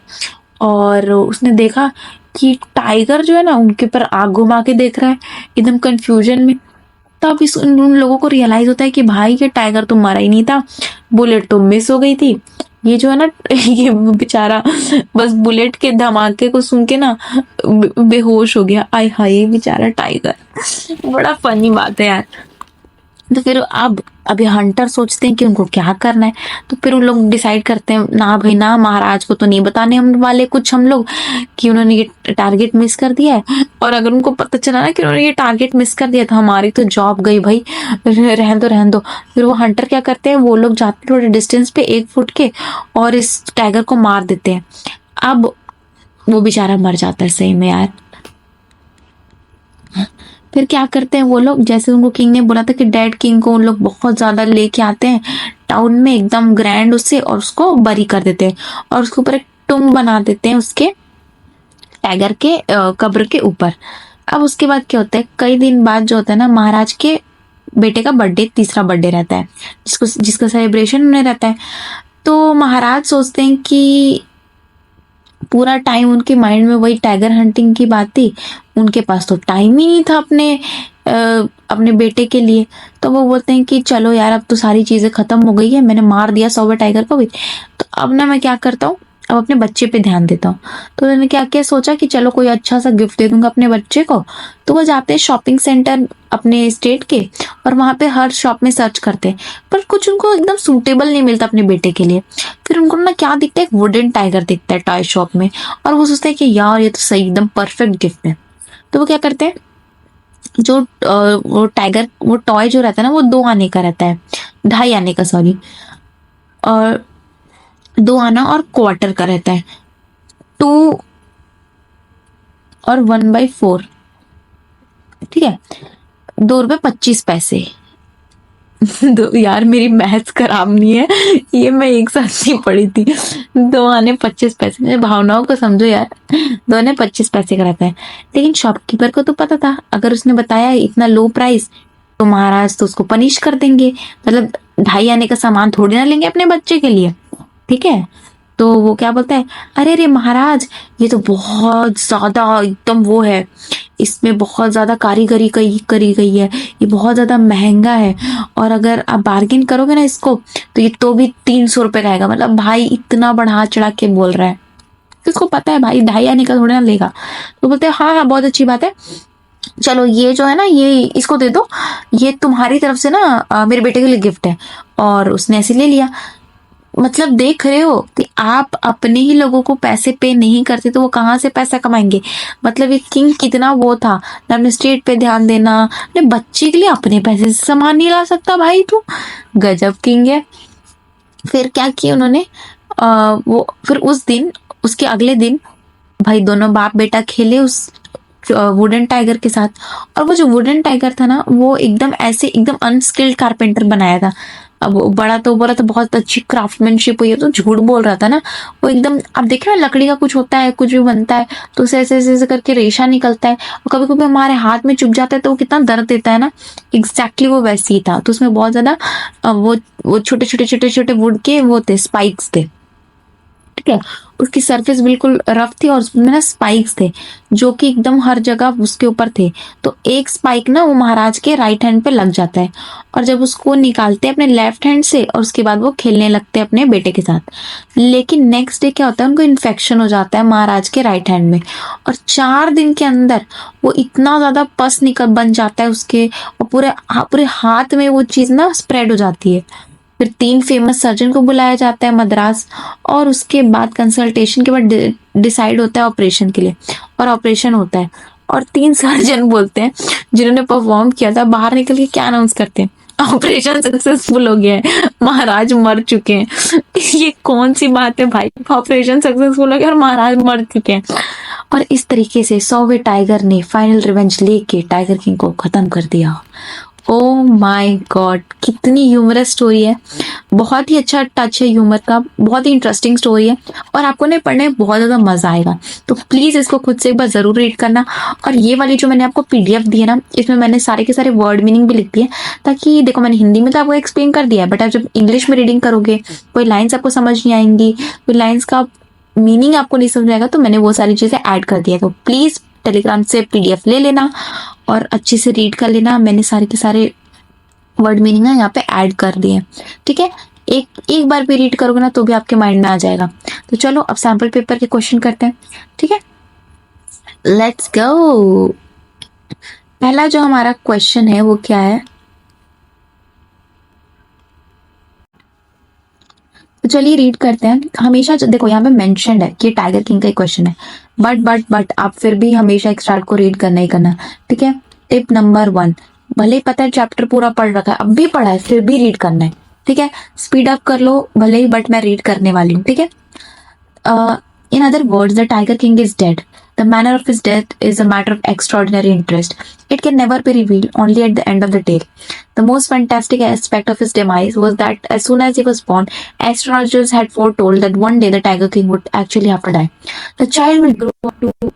Speaker 1: और उसने देखा कि टाइगर जो है ना उनके ऊपर आग घुमा के देख रहा है एकदम कंफ्यूजन में। तब उन लोगों को रियलाइज होता है कि भाई ये टाइगर तो मरा ही नहीं था, बुलेट तो मिस हो गई थी, ये जो है ना ये बेचारा बस बुलेट के धमाके को सुन के ना बेहोश हो गया। आय हाय बेचारा टाइगर, बड़ा फनी बात है यार। तो फिर अब अभी हंटर सोचते हैं कि उनको क्या करना है। तो फिर उन लोग डिसाइड करते हैं, ना भाई ना, महाराज को तो नहीं बताने हम वाले कुछ हम लोग कि उन्होंने ये टारगेट मिस कर दिया है। और अगर उनको पता चला ना कि उन्होंने ये टारगेट मिस कर दिया तो हमारी तो जॉब गई भाई, रहन दो रहन दो। फिर वो हंटर क्या करते हैं, वो लोग जाते हैं थोड़े डिस्टेंस पे 1 फुट के और इस टाइगर को मार देते हैं। अब वो बेचारा मर जाता है सही में यार। फिर क्या करते हैं वो लोग, जैसे उनको किंग ने बोला था कि डेड किंग को उन लोग बहुत ज्यादा लेके आते हैं टाउन में एकदम ग्रैंड उससे, और उसको बरी कर देते हैं और उसके ऊपर एक टुम्ब बना देते हैं उसके टाइगर के कब्र के ऊपर। अब उसके बाद क्या होता है, कई दिन बाद जो होता है ना, महाराज के बेटे का बर्थडे, तीसरा बर्थडे रहता है जिसको जिसका सेलिब्रेशन उन्हें रहता है। तो महाराज सोचते हैं कि पूरा टाइम उनके माइंड में वही टाइगर हंटिंग की बात थी, उनके पास तो टाइम ही नहीं था अपने बेटे के लिए। तो वो बोलते हैं कि चलो यार, अब तो सारी चीजें खत्म हो गई है, मैंने मार दिया 100 टाइगर को भी, तो अब ना मैं क्या करता हूँ, अब अपने बच्चे पे ध्यान देता हूँ। तो मैंने क्या क्या सोचा कि चलो कोई अच्छा सा गिफ्ट दे दूंगा अपने बच्चे को। तो वो जाते हैं शॉपिंग सेंटर अपने स्टेट के, और वहां पे हर शॉप में सर्च करते हैं, पर कुछ उनको एकदम सूटेबल नहीं मिलता अपने बेटे के लिए। फिर उनको ना क्या दिखता है, एक वुडन टाइगर दिखता है टॉय शॉप में, और वो सोचते हैं कि यार ये तो सही एकदम परफेक्ट गिफ्ट है। तो वो क्या करते हैं, जो वो टाइगर, वो टॉय जो रहता है ना, वो 2 आने का रहता है, 2.5 आने का सॉरी, और 2 आना और क्वार्टर का रहता है, 2 और 1/4। ठीक है, 2 रुपए 25 पैसे। दो यार, मेरी मैथ्स खराब नहीं है, ये मैं एक साथ नहीं पढ़ी थी। 2 आने 25 पैसे, मेरी भावनाओं को समझो यार। 2 आने 25 पैसे का रहता है। लेकिन शॉपकीपर को तो पता था, अगर उसने बताया इतना लो प्राइस तो महाराज तो उसको पनिश कर देंगे, मतलब 2.5 आने का सामान थोड़ी ना लेंगे अपने बच्चे के लिए। ठीक है, तो वो क्या बोलता है, अरे रे महाराज, ये तो बहुत ज्यादा एकदम वो है, इसमें बहुत ज्यादा कारीगरी करी गई है, ये बहुत ज्यादा महंगा है, और अगर आप बार्गेन करोगे ना इसको तो ये तो भी 300 रुपए का आएगा। मतलब भाई इतना बढ़ा चढ़ा के बोल रहा है, तो इसको पता है भाई 2.5 आने का थोड़ी ना लेगा। तो बोलते हैं हाँ हाँ बहुत अच्छी बात है, चलो ये जो है ना, ये इसको दे दो, ये तुम्हारी तरफ से ना मेरे बेटे के लिए गिफ्ट है। और उसने ऐसे ले लिया। मतलब देख रहे हो कि आप अपने ही लोगों को पैसे पे नहीं करते तो वो कहाँ से पैसा कमाएंगे। मतलब ये किंग कितना वो था ना, अपने स्टेट पे ध्यान देना, अपने बच्चे के लिए अपने पैसे से सामान नहीं ला सकता भाई, तू गजब किंग है। फिर क्या किया उन्होंने, वो फिर उस दिन, उसके अगले दिन भाई दोनों बाप बेटा खेले उस वुडन टाइगर के साथ। और वो जो वुडन टाइगर था ना, वो एकदम ऐसे एकदम अनस्किल्ड कारपेंटर बनाया था। अब वो बड़ा तो बोला तो बहुत अच्छी क्राफ्टमैनशिप हुई है, तो झूठ बोल रहा था ना। वो एकदम, अब देख रहे हो लकड़ी का कुछ होता है, कुछ भी बनता है तो उसे ऐसे ऐसे ऐसे करके रेशा निकलता है, और कभी कभी हमारे हाथ में चुभ जाता है तो वो कितना दर्द देता है ना। एग्जैक्टली वो वैसे ही था। तो उसमें बहुत ज्यादा वो छोटे छोटे छोटे छोटे वुड के वो थे, स्पाइक्स थे। ठीक है, उसकी सरफेस बिल्कुल रफ थी और उसमें ना स्पाइक्स थे जो कि एकदम हर जगह उसके ऊपर थे। तो एक स्पाइक ना वो महाराज के राइट हैंड पे लग जाता है, और जब उसको निकालते हैं अपने लेफ्ट हैंड से, और उसके बाद वो खेलने लगते हैं अपने बेटे के साथ। लेकिन नेक्स्ट डे क्या होता है, उनको इन्फेक्शन हो जाता है महाराज के राइट हैंड में, और 4 दिन के अंदर वो इतना ज्यादा पस निकल बन जाता है उसके, और पूरे पूरे हाथ में वो चीज ना स्प्रेड हो जाती है। फिर 3 फेमस सर्जन को बुलाया जाता है मद्रास, और उसके बाद कंसल्टेशन के बाद डिसाइड होता है ऑपरेशन के लिए, और ऑपरेशन होता है। और 3 सर्जन बोलते हैं जिन्होंने परफॉर्म किया था, बाहर निकल के क्या अनाउंस करते हैं, ऑपरेशन सक्सेसफुल हो गया है, महाराज मर चुके हैं। ये कौन सी बात है भाई, ऑपरेशन सक्सेसफुल हो गया और महाराज मर चुके हैं। और इस तरीके से 100वें टाइगर ने फाइनल रिवेंज लेके टाइगर किंग को खत्म कर दिया। ओ माय गॉड, कितनी ह्यूमरस स्टोरी है, बहुत ही अच्छा टच है ह्यूमर का, बहुत ही इंटरेस्टिंग स्टोरी है, और आपको ने पढ़ने में बहुत ज्यादा मजा आएगा। तो प्लीज इसको खुद से एक बार जरूर रीड करना। और ये वाली जो मैंने आपको पीडीएफ दी है ना, इसमें मैंने सारे के सारे वर्ड मीनिंग भी लिख दिए, ताकि देखो मैंने हिंदी में तो आपको एक्सप्लेन कर दिया है, बट आप जब इंग्लिश में रीडिंग करोगे कोई लाइन्स आपको समझ नहीं आएंगी, कोई लाइन्स का मीनिंग आपको नहीं समझ आएगा, तो मैंने वो सारी चीजें ऐड कर दिया। तो प्लीज टेलीग्राम से पीडीएफ ले लेना और अच्छे से रीड कर लेना। मैंने सारे के सारे वर्ड मीनिंग है यहाँ पे ऐड कर दिए। ठीक है, एक एक बार भी रीड करोगे ना तो भी आपके माइंड में आ जाएगा। तो चलो अब सैम्पल पेपर के क्वेश्चन करते हैं। ठीक है, लेट्स गो। पहला जो हमारा क्वेश्चन है वो क्या है, तो चलिए रीड करते हैं। हमेशा देखो यहाँ पे मेंशन्ड है कि टाइगर किंग का क्वेश्चन है, बट आप फिर भी हमेशा एक्सट्रैक्ट को रीड करना ही करना, ठीक है। टिप नंबर 1, भले ही पता है चैप्टर पूरा पढ़ रखा है, अब भी पढ़ा है, फिर भी रीड करना है, ठीक है। स्पीड अप कर लो भले ही, बट मैं रीड करने वाली हूँ, ठीक है। In other words, the Tiger King is dead. The manner of his death is a matter of extraordinary interest. It can never be revealed, only at the end of the tale. The most fantastic aspect of his demise was that as soon as he was born, astrologers had foretold that one day the Tiger King would actually have to die. The child will grow up to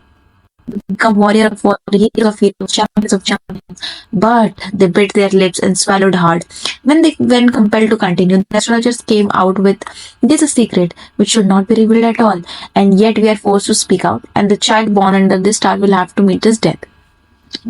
Speaker 1: become warrior of warriors, hero of heroes, champions of champions. But they bit their lips and swallowed hard. When compelled to continue, the astrologers came out with this is a secret which should not be revealed at all, and yet we are forced to speak out, and the child born under this star will have to meet his death.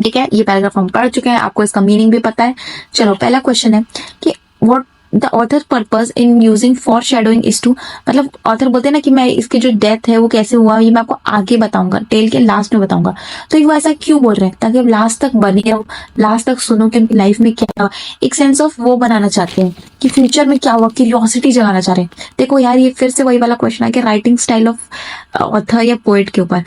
Speaker 1: ठीक है, ये paragraph हम पढ़ चुके हैं, आपको इसका meaning भी पता है। चलो पहला क्वेश्चन है कि what the author purpose in using foreshadowing is to, मतलब ऑथर बोलते हैं ना कि मैं इसकी जो डेथ है वो कैसे हुआ ये मैं आपको आगे बताऊंगा, टेल के लास्ट में बताऊंगा। तो ये वो ऐसा क्यों बोल रहे हैं, ताकि आप लास्ट तक बने रहो, लास्ट तक सुनो कि उनकी लाइफ में क्या हुआ, एक सेंस ऑफ वो बनाना चाहते हैं कि फ्यूचर में क्या हुआ, क्यूरियोसिटी जगाना चाह रहे हैं। देखो यार ये फिर से वही वाला क्वेश्चन है कि राइटिंग स्टाइल ऑफ ऑथर या पोएट के ऊपर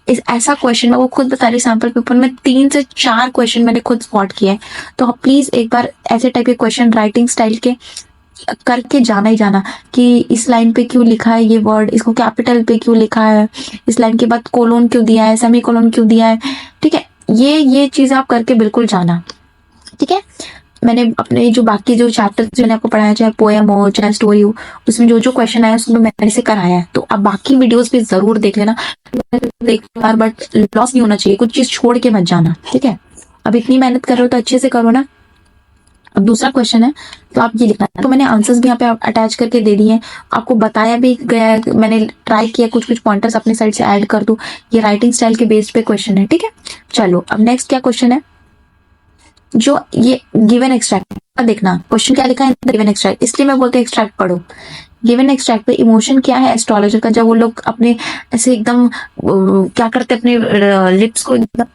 Speaker 1: ऐसा क्वेश्चन मैं वो खुद बता रही, सैम्पल पेपर में 3 से 4 क्वेश्चन मैंने खुद स्पॉट किया है। तो आप प्लीज एक बार ऐसे टाइप के क्वेश्चन राइटिंग स्टाइल के करके जाना ही जाना कि इस लाइन पे क्यों लिखा है ये वर्ड, इसको कैपिटल पे क्यों लिखा है, इस लाइन के बाद कोलोन क्यों दिया है, सेमी कोलोन क्यों दिया है, ठीक है। ये चीज आप करके बिल्कुल जाना, ठीक है। मैंने अपने जो बाकी जो चैप्टर जो मैंने आपको पढ़ाया, चाहे पोएम हो चाहे स्टोरी हो, उसमें जो जो क्वेश्चन आया उसमें मैंने से कराया है। तो आप बाकी वीडियोस भी जरूर देख लेना एक बार, बट लॉस नहीं होना चाहिए, कुछ चीज छोड़ के मत जाना, ठीक है। अब इतनी मेहनत कर रहे हो तो अच्छे से करो ना। अब दूसरा क्वेश्चन है तो आप ये लिखना है, तो मैंने आंसर्स भी यहाँ पे अटैच करके दे दिए हैं, आपको बताया भी गया है, मैंने ट्राई किया कुछ पॉइंटर्स अपने साइड से ऐड कर दूं। ये राइटिंग स्टाइल के बेस्ड पे क्वेश्चन है, ठीक है। चलो अब नेक्स्ट क्या क्वेश्चन है, जो ये गिवन एक्सट्रैक्ट देखना, क्वेश्चन क्या लिखा है गिवन एक्सट्रैक्ट, इसलिए मैं बोलती हूँ एक्सट्रैक्ट पढ़ो। गिवन एक्सट्रैक्ट पे इमोशन क्या है एस्ट्रोलॉजर का, जब वो लोग अपने ऐसे एकदम क्या करते अपने लिप्स को एकदम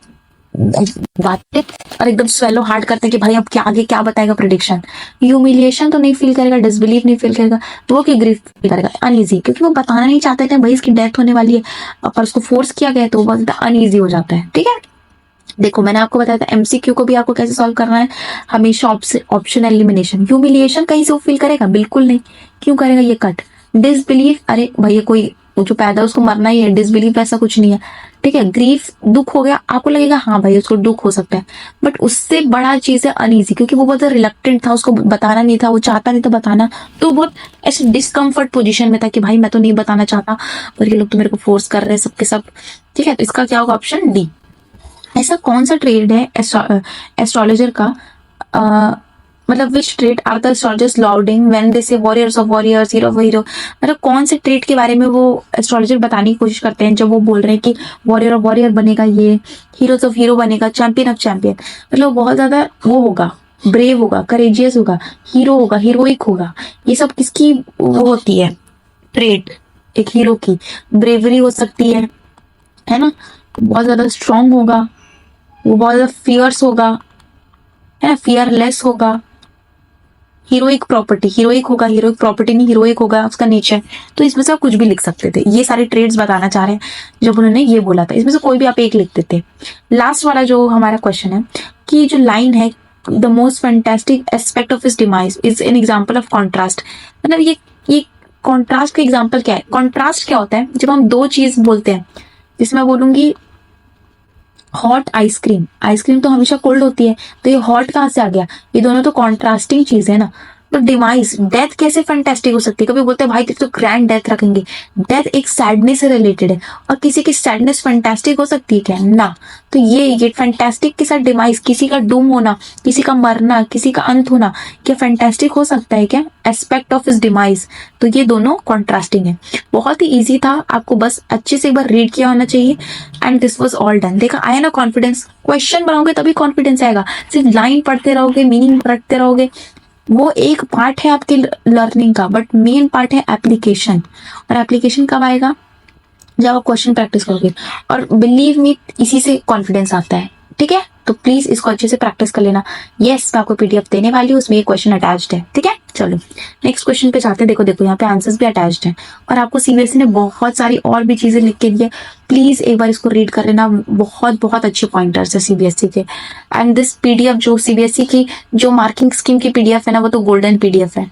Speaker 1: बातें और एकदम स्वेलो हार्ड करते हैं कि भाई अब क्या आगे क्या बताएगा प्रिडिक्शन। ह्यूमिलिएशन तो नहीं फील करेगा, डिसबिलीफ नहीं फील करेगा, तो वो की ग्रीफ फील करेगा, अनईजी, क्योंकि वो बताना नहीं चाहते थे भाई इसकी डेथ होने वाली है, पर उसको फोर्स किया गया तो वो अनईजी हो जाता है, ठीक है। देखो मैंने आपको बताया था एमसीक्यू को भी आपको कैसे सॉल्व करना है, हमेशा ऑप्शन एलिमिनेशन। ह्यूमिलिएशन कहीं से वो फील करेगा, बिल्कुल नहीं, क्यों करेगा ये कट। डिसबिलीफ, अरे भैया कोई वो जो पैदा है उसको मरना ही है, डिसबिलीफ ऐसा कुछ नहीं है, ठीक है। ग्रीफ दुख हो गया, आपको लगेगा हाँ भाई उसको दुख हो सकता है, बट उससे बड़ा चीज है अनईजी, क्योंकि वो बहुत रिलक्टेंट था, उसको बताना नहीं था, वो चाहता नहीं था बताना, तो बहुत ऐसे डिस्कम्फर्ट पोजीशन में था कि भाई मैं तो नहीं बताना चाहता और ये लोग तो मेरे को फोर्स कर रहे हैं सबके सब, ठीक है। तो इसका क्या होगा, ऑप्शन डी। ऐसा कौन सा ट्रेड है एस्ट्रोलॉजर का, मतलब which trade are the astrologers lauding when they say warriors of warriors, hero of hero, मतलब कौन से ट्रेड के बारे में वो एस्ट्रोलॉजर बताने की कोशिश करते हैं जब वो बोल रहे हैं कि वॉरियर ऑफ वॉरियर बनेगा, ये हीरोज ऑफ हीरो बनेगा, चैंपियन ऑफ चैंपियन, मतलब बहुत ज्यादा वो होगा, ब्रेव होगा, करेजियस होगा, हीरो होगा, हीरोइक होगा। ये सब किसकी वो होती है ट्रेड, एक हीरो की ब्रेवरी हो सकती है ना, बहुत ज्यादा स्ट्रांग होगा, वो बहुत ज्यादा फियर्स होगा, है फियरलेस होगा, हीरोइक प्रॉपर्टी, हीरोइक होगा, हीरोइक प्रॉपर्टी नहीं हीरोइक होगा उसका नेचर। तो इसमें से आप कुछ भी लिख सकते थे, ये सारे ट्रेड्स बताना चाह रहे हैं जब उन्होंने ये बोला था, इसमें से कोई भी आप एक लिख देते। लास्ट वाला जो हमारा क्वेश्चन है कि जो लाइन है the most fantastic aspect of his demise is an example of contrast, मतलब ये कॉन्ट्रास्ट का एग्जाम्पल क्या है। कॉन्ट्रास्ट क्या होता है, जब हम दो चीज बोलते हैं, जिसमें मैं बोलूंगी हॉट आइसक्रीम, आइसक्रीम तो हमेशा कोल्ड होती है, तो ये हॉट कहाँ से आ गया, ये दोनों तो कॉन्ट्रास्टिंग चीज है ना। तो डिमाइस, डेथ कैसे फैंटास्टिक हो सकती है, कभी बोलते हैं भाई तो ग्रैंड डेथ रखेंगे, डेथ एक सैडनेस से रिलेटेड है, और किसी की सैडनेस फैंटास्टिक हो सकती है क्या, ना। तो ये फैंटास्टिक के साथ डिमाइस, किसी का डूम होना, किसी का मरना, किसी का अंत होना, क्या फैंटास्टिक हो सकता है क्या, एस्पेक्ट ऑफ हिज डिमाइस। तो ये दोनों कॉन्ट्रास्टिंग है, बहुत ही ईजी था, आपको बस अच्छे से एक बार रीड किया होना चाहिए, and this was all done. देखा आया ना कॉन्फिडेंस, क्वेश्चन बनाओगे तभी कॉन्फिडेंस आएगा, सिर्फ लाइन पढ़ते रहोगे, मीनिंग रखते रहोगे, वो एक पार्ट है आपके लर्निंग का, बट मेन पार्ट है एप्लीकेशन, और एप्लीकेशन कब आएगा, जब आप क्वेश्चन प्रैक्टिस करोगे, और बिलीव मी इसी से कॉन्फिडेंस आता है, ठीक है। तो प्लीज इसको अच्छे से प्रैक्टिस कर लेना। यस, मैं आपको पीडीएफ देने वाली हूँ, उसमें ये क्वेश्चन अटैच्ड है। ठीक है, चलो नेक्स्ट क्वेश्चन पे जाते हैं। देखो देखो यहाँ पे आंसर्स भी अटैच्ड हैं और आपको सीबीएसई ने बहुत सारी और भी चीजें लिख के दी है। प्लीज एक बार इसको रीड कर लेना, बहुत बहुत अच्छे पॉइंटर्स है सीबीएसई के। एंड दिस पीडीएफ जो सीबीएसई की जो मार्किंग स्कीम की पीडीएफ है ना, वो तो गोल्डन पीडीएफ है।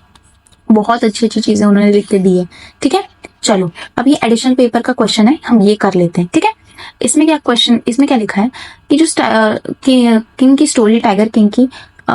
Speaker 1: बहुत अच्छी अच्छी चीजें उन्होंने लिख के दी है। ठीक है, चलो अब ये एडिशनल पेपर का क्वेश्चन है, हम ये कर लेते हैं। ठीक है, इसमें क्या क्वेश्चन, इसमें क्या लिखा है कि जो किंग की स्टोरी, टाइगर किंग की,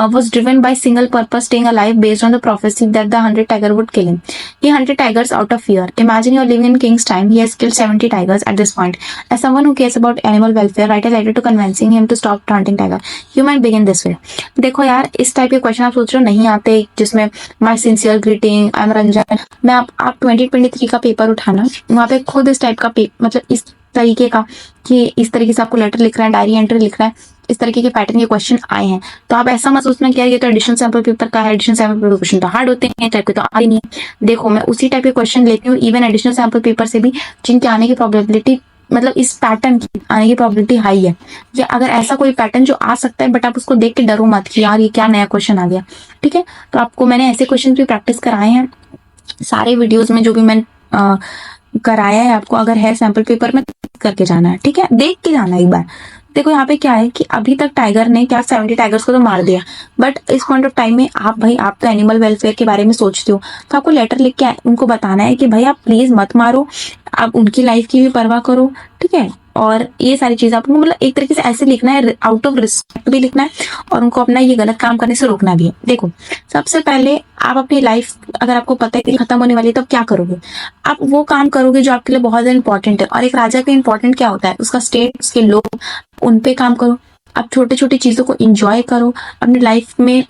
Speaker 1: was driven by single purpose staying alive based on the prophecy that the 100 tiger would kill him. He hunted tigers out of fear. Imagine you're living in King's time. He has killed 70 tigers at this point. As someone who cares about animal welfare, write a letter to convincing him to stop hunting tiger. You might begin this way. देखो यार, इस type के question आप सोच रहे हो नहीं आते, जिसमें my sincere greeting, I am Ranjan. मैं आप 2023 का पेपर उठाना, वहाँ पे खुद इस टाइप का मतलब इस तरीके का, कि इस तरीके से आपको लेटर लिखना है, डायरी एंट्री लिखना है, इस तरीके के पैटर्न के क्वेश्चन आए हैं। तो आप ऐसा मत सोचना कि यार ये तो एडिशनल सैंपल पेपर का है, एडिशनल सैंपल पेपर क्वेश्चन तो हार्ड होते हैं, टाइप के तो आए नहीं है। देखो मैं उसी टाइप के क्वेश्चन लेती हूँ इवन एडिशनल सैंपल पेपर से भी, जिनके आने की प्रोबेबिलिटी, मतलब इस पैटर्न की आने की प्रोबेबिलिटी हाई है। या अगर ऐसा कोई पैटर्न जो आ सकता है, बट आप उसको देख के डरो मत कि यार ये क्या नया क्वेश्चन आ गया। ठीक है, तो आपको मैंने ऐसे क्वेश्चन भी प्रैक्टिस कराए हैं सारे वीडियोज में, जो भी मैंने कराया है आपको। अगर है सैंपल पेपर में करके जाना है, ठीक है, देख के जाना एक बार। देखो यहाँ पे क्या है कि अभी तक टाइगर ने क्या 70 टाइगर्स को तो मार दिया, बट इस पॉइंट ऑफ टाइम में आप भाई, आप तो एनिमल वेलफेयर के बारे में सोचते हो, तो आपको लेटर लिख के उनको बताना है कि भाई आप प्लीज मत मारो, आप उनकी लाइफ की भी परवाह करो। ठीक है, और ये सारी चीज आपको मतलब एक तरीके से ऐसे लिखना है, आउट ऑफ रिस्पेक्ट भी लिखना है, और उनको अपना ये गलत काम करने से रोकना भी है। देखो सबसे पहले आप अपनी लाइफ, अगर आपको पता है कि खत्म होने वाली है, तब क्या करोगे? आप वो काम करोगे जो आपके लिए बहुत ज्यादा इंपॉर्टेंट है। और एक राजा का इंपॉर्टेंट क्या होता है? उसका स्टेट, उसके लोग, उन पे काम करो। आप छोटी छोटी चीजों को एंजॉय करो। अपनी लाइफ में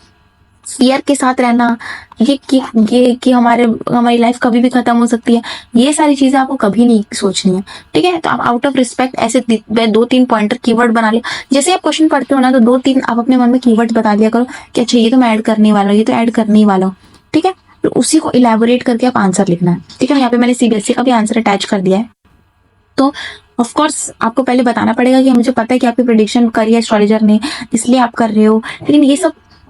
Speaker 1: फियर के साथ रहना, ये कि हमारी लाइफ कभी भी खत्म हो सकती है, ये सारी चीजें आपको कभी नहीं सोचनी है। ठीक है, तो आप आउट ऑफ रिस्पेक्ट ऐसे 2-3 पॉइंटर कीवर्ड बना लिया। जैसे आप क्वेश्चन पढ़ते हो ना, तो 2-3 आप अपने मन में कीवर्ड बता दिया करो कि अच्छा ये तो मैं ऐड करने वाला हूँ, ये तो ऐड करने ही वाला हूँ। ठीक है, तो उसी को इलेबोरेट करके आप आंसर लिखना है। ठीक है, यहाँ पे मैंने सीबीएसई का भी आंसर अटैच कर दिया है। तो ऑफ कोर्स आपको पहले बताना पड़ेगा कि मुझे पता है कि आपकी प्रेडिक्शन करी है एस्ट्रोलॉजर ने, इसलिए आप कर रहे हो।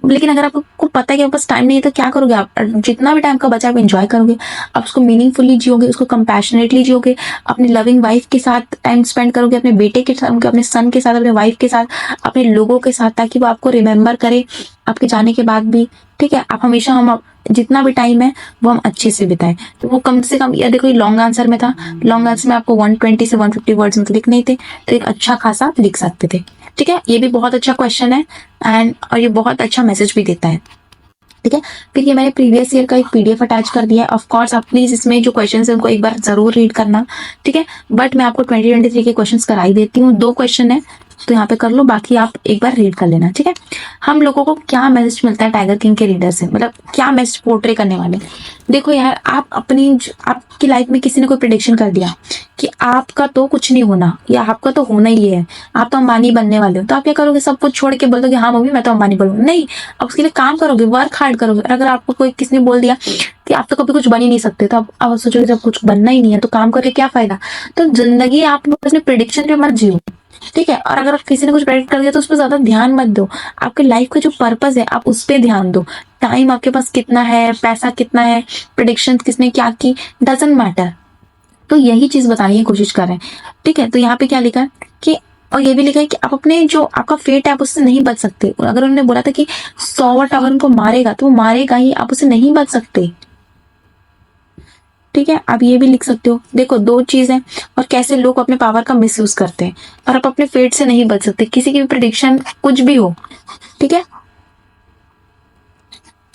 Speaker 1: लेकिन अगर आपको पता है कि आपके पास टाइम नहीं है, तो क्या करोगे आप? जितना भी टाइम का बचा आप एंजॉय करोगे, आप उसको मीनिंगफुली जियोगे, उसको कंपैशनेटली जियोगे, अपनी लविंग वाइफ के साथ टाइम स्पेंड करोगे, अपने बेटे के साथ, अपने सन के साथ, अपने वाइफ के साथ, अपने लोगों के साथ, ताकि वो आपको रिमेम्बर करे आपके जाने के बाद भी। ठीक है, आप हमेशा, हम जितना भी टाइम है वो हम अच्छे से बिताएं। तो वो कम से कम, या देखो ये लॉन्ग आंसर में था, लॉन्ग आंसर में आपको 120 से 150 वर्ड्स में लिखने ही थे, तो एक अच्छा खासा लिख सकते थे। ठीक है, ये भी बहुत अच्छा क्वेश्चन है और ये बहुत अच्छा मैसेज भी देता है। ठीक है, फिर ये मैंने प्रीवियस ईयर का एक पीडीएफ अटैच कर दिया है। ऑफ कोर्स आप प्लीज इसमें जो क्वेश्चन है उनको एक बार जरूर रीड करना। ठीक है, बट मैं आपको 2023 के क्वेश्चन कराई देती हूँ। 2 क्वेश्चन है तो यहाँ पे कर लो, बाकी आप एक बार रीड कर लेना। ठीक है, हम लोगों को क्या मैसेज मिलता है टाइगर किंग के रीडर से, मतलब क्या मैसेज पोर्ट्रे करने वाले? देखो यार, आप आपकी लाइफ में किसी ने कोई प्रिडिक्शन कर दिया कि आपका तो कुछ नहीं होना, या आपका तो होना ही है, आप तो अंबानी बनने वाले हो, तो आप क्या करोगे? सब कुछ छोड़ के बोल दोगे हाँ मम्मी मैं तो अंबानी बनूंगा? नहीं, आप उसके लिए काम करोगे, वर्क हार्ड करोगे। अगर आपको किसी ने बोल दिया कि आप तो कभी कुछ बन ही नहीं सकते, तो आप सोचोगे जब कुछ बनना ही नहीं है तो काम करके क्या फायदा? तो जिंदगी आप अपने प्रिडिक्शन पे मत जियो। ठीक है, और अगर किसी ने कुछ प्रेडिक्ट कर दिया तो उस पर ज्यादा ध्यान मत दो। आपके लाइफ का जो पर्पस है आप उस पर ध्यान दो। टाइम आपके पास कितना है, पैसा कितना है, प्रेडिक्शन किसने क्या की, डजंट मैटर। तो यही चीज बताने की कोशिश कर रहे हैं। ठीक है, तो यहाँ पे क्या लिखा है कि, और ये भी लिखा है कि आप अपने जो आपका फेट है आप उससे नहीं बच सकते। अगर उन्होंने बोला था कि 100 अगर उनको मारेगा तो वो मारेगा ही, आप उससे नहीं बच सकते। ठीक है, आप ये भी लिख सकते हो। देखो 2 चीज है, और कैसे लोग अपने पावर का मिसयूज करते हैं, और आप अपने फेट से नहीं बच सकते। किसी की भी प्रिडिक्शन कुछ भी हो, ठीक है,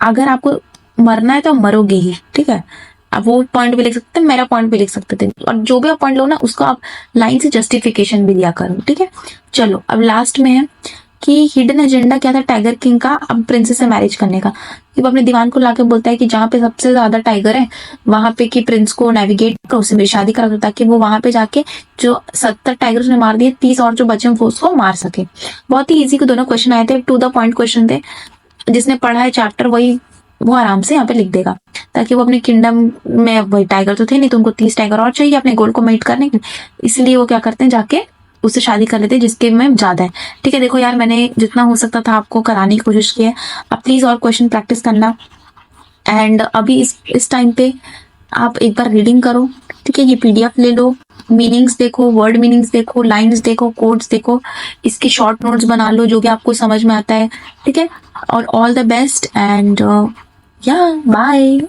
Speaker 1: अगर आपको मरना है तो मरोगे ही। ठीक है, आप वो पॉइंट भी लिख सकते हैं, मेरा पॉइंट भी लिख सकते थे, और जो भी आप पॉइंट लो ना उसको आप लाइन से जस्टिफिकेशन भी दिया करो। ठीक है, चलो अब लास्ट में है कि हिडन एजेंडा क्या था टाइगर किंग का अब प्रिंसेस से मैरिज करने का। कि वो अपने दीवान को लाके बोलता है कि जहाँ पे सबसे ज्यादा टाइगर है वहां पे कि प्रिंस को नेविगेट करो, उससे मेरी शादी करा दो, ताकि वो वहां पे जाके जो 70 टाइगर उसने मार दिए, 30 और जो बचे वो उसको मार सके। बहुत ही इजी को दोनों क्वेश्चन आए थे, टू द पॉइंट क्वेश्चन थे। जिसने पढ़ा है चैप्टर वो आराम से यहाँ पे लिख देगा, ताकि वो अपने किंगडम में, वही टाइगर तो थे नहीं, तो उनको 30 टाइगर और चाहिए अपने गोल को मीट करने के लिए। इसलिए वो क्या करते हैं, जाके उससे शादी कर लेते जिसके में ज्यादा है। ठीक है, देखो यार, मैंने जितना हो सकता था आपको कराने की कोशिश की है। अब प्लीज और क्वेश्चन प्रैक्टिस करना। एंड अभी इस टाइम पे आप एक बार रीडिंग करो। ठीक है, ये पीडीएफ ले लो, मीनिंग्स देखो, वर्ड मीनिंग्स देखो, लाइंस देखो, कोड्स देखो, इसके शॉर्ट नोट्स बना लो जो भी आपको समझ में आता है। ठीक है, और ऑल द बेस्ट एंड या बाय।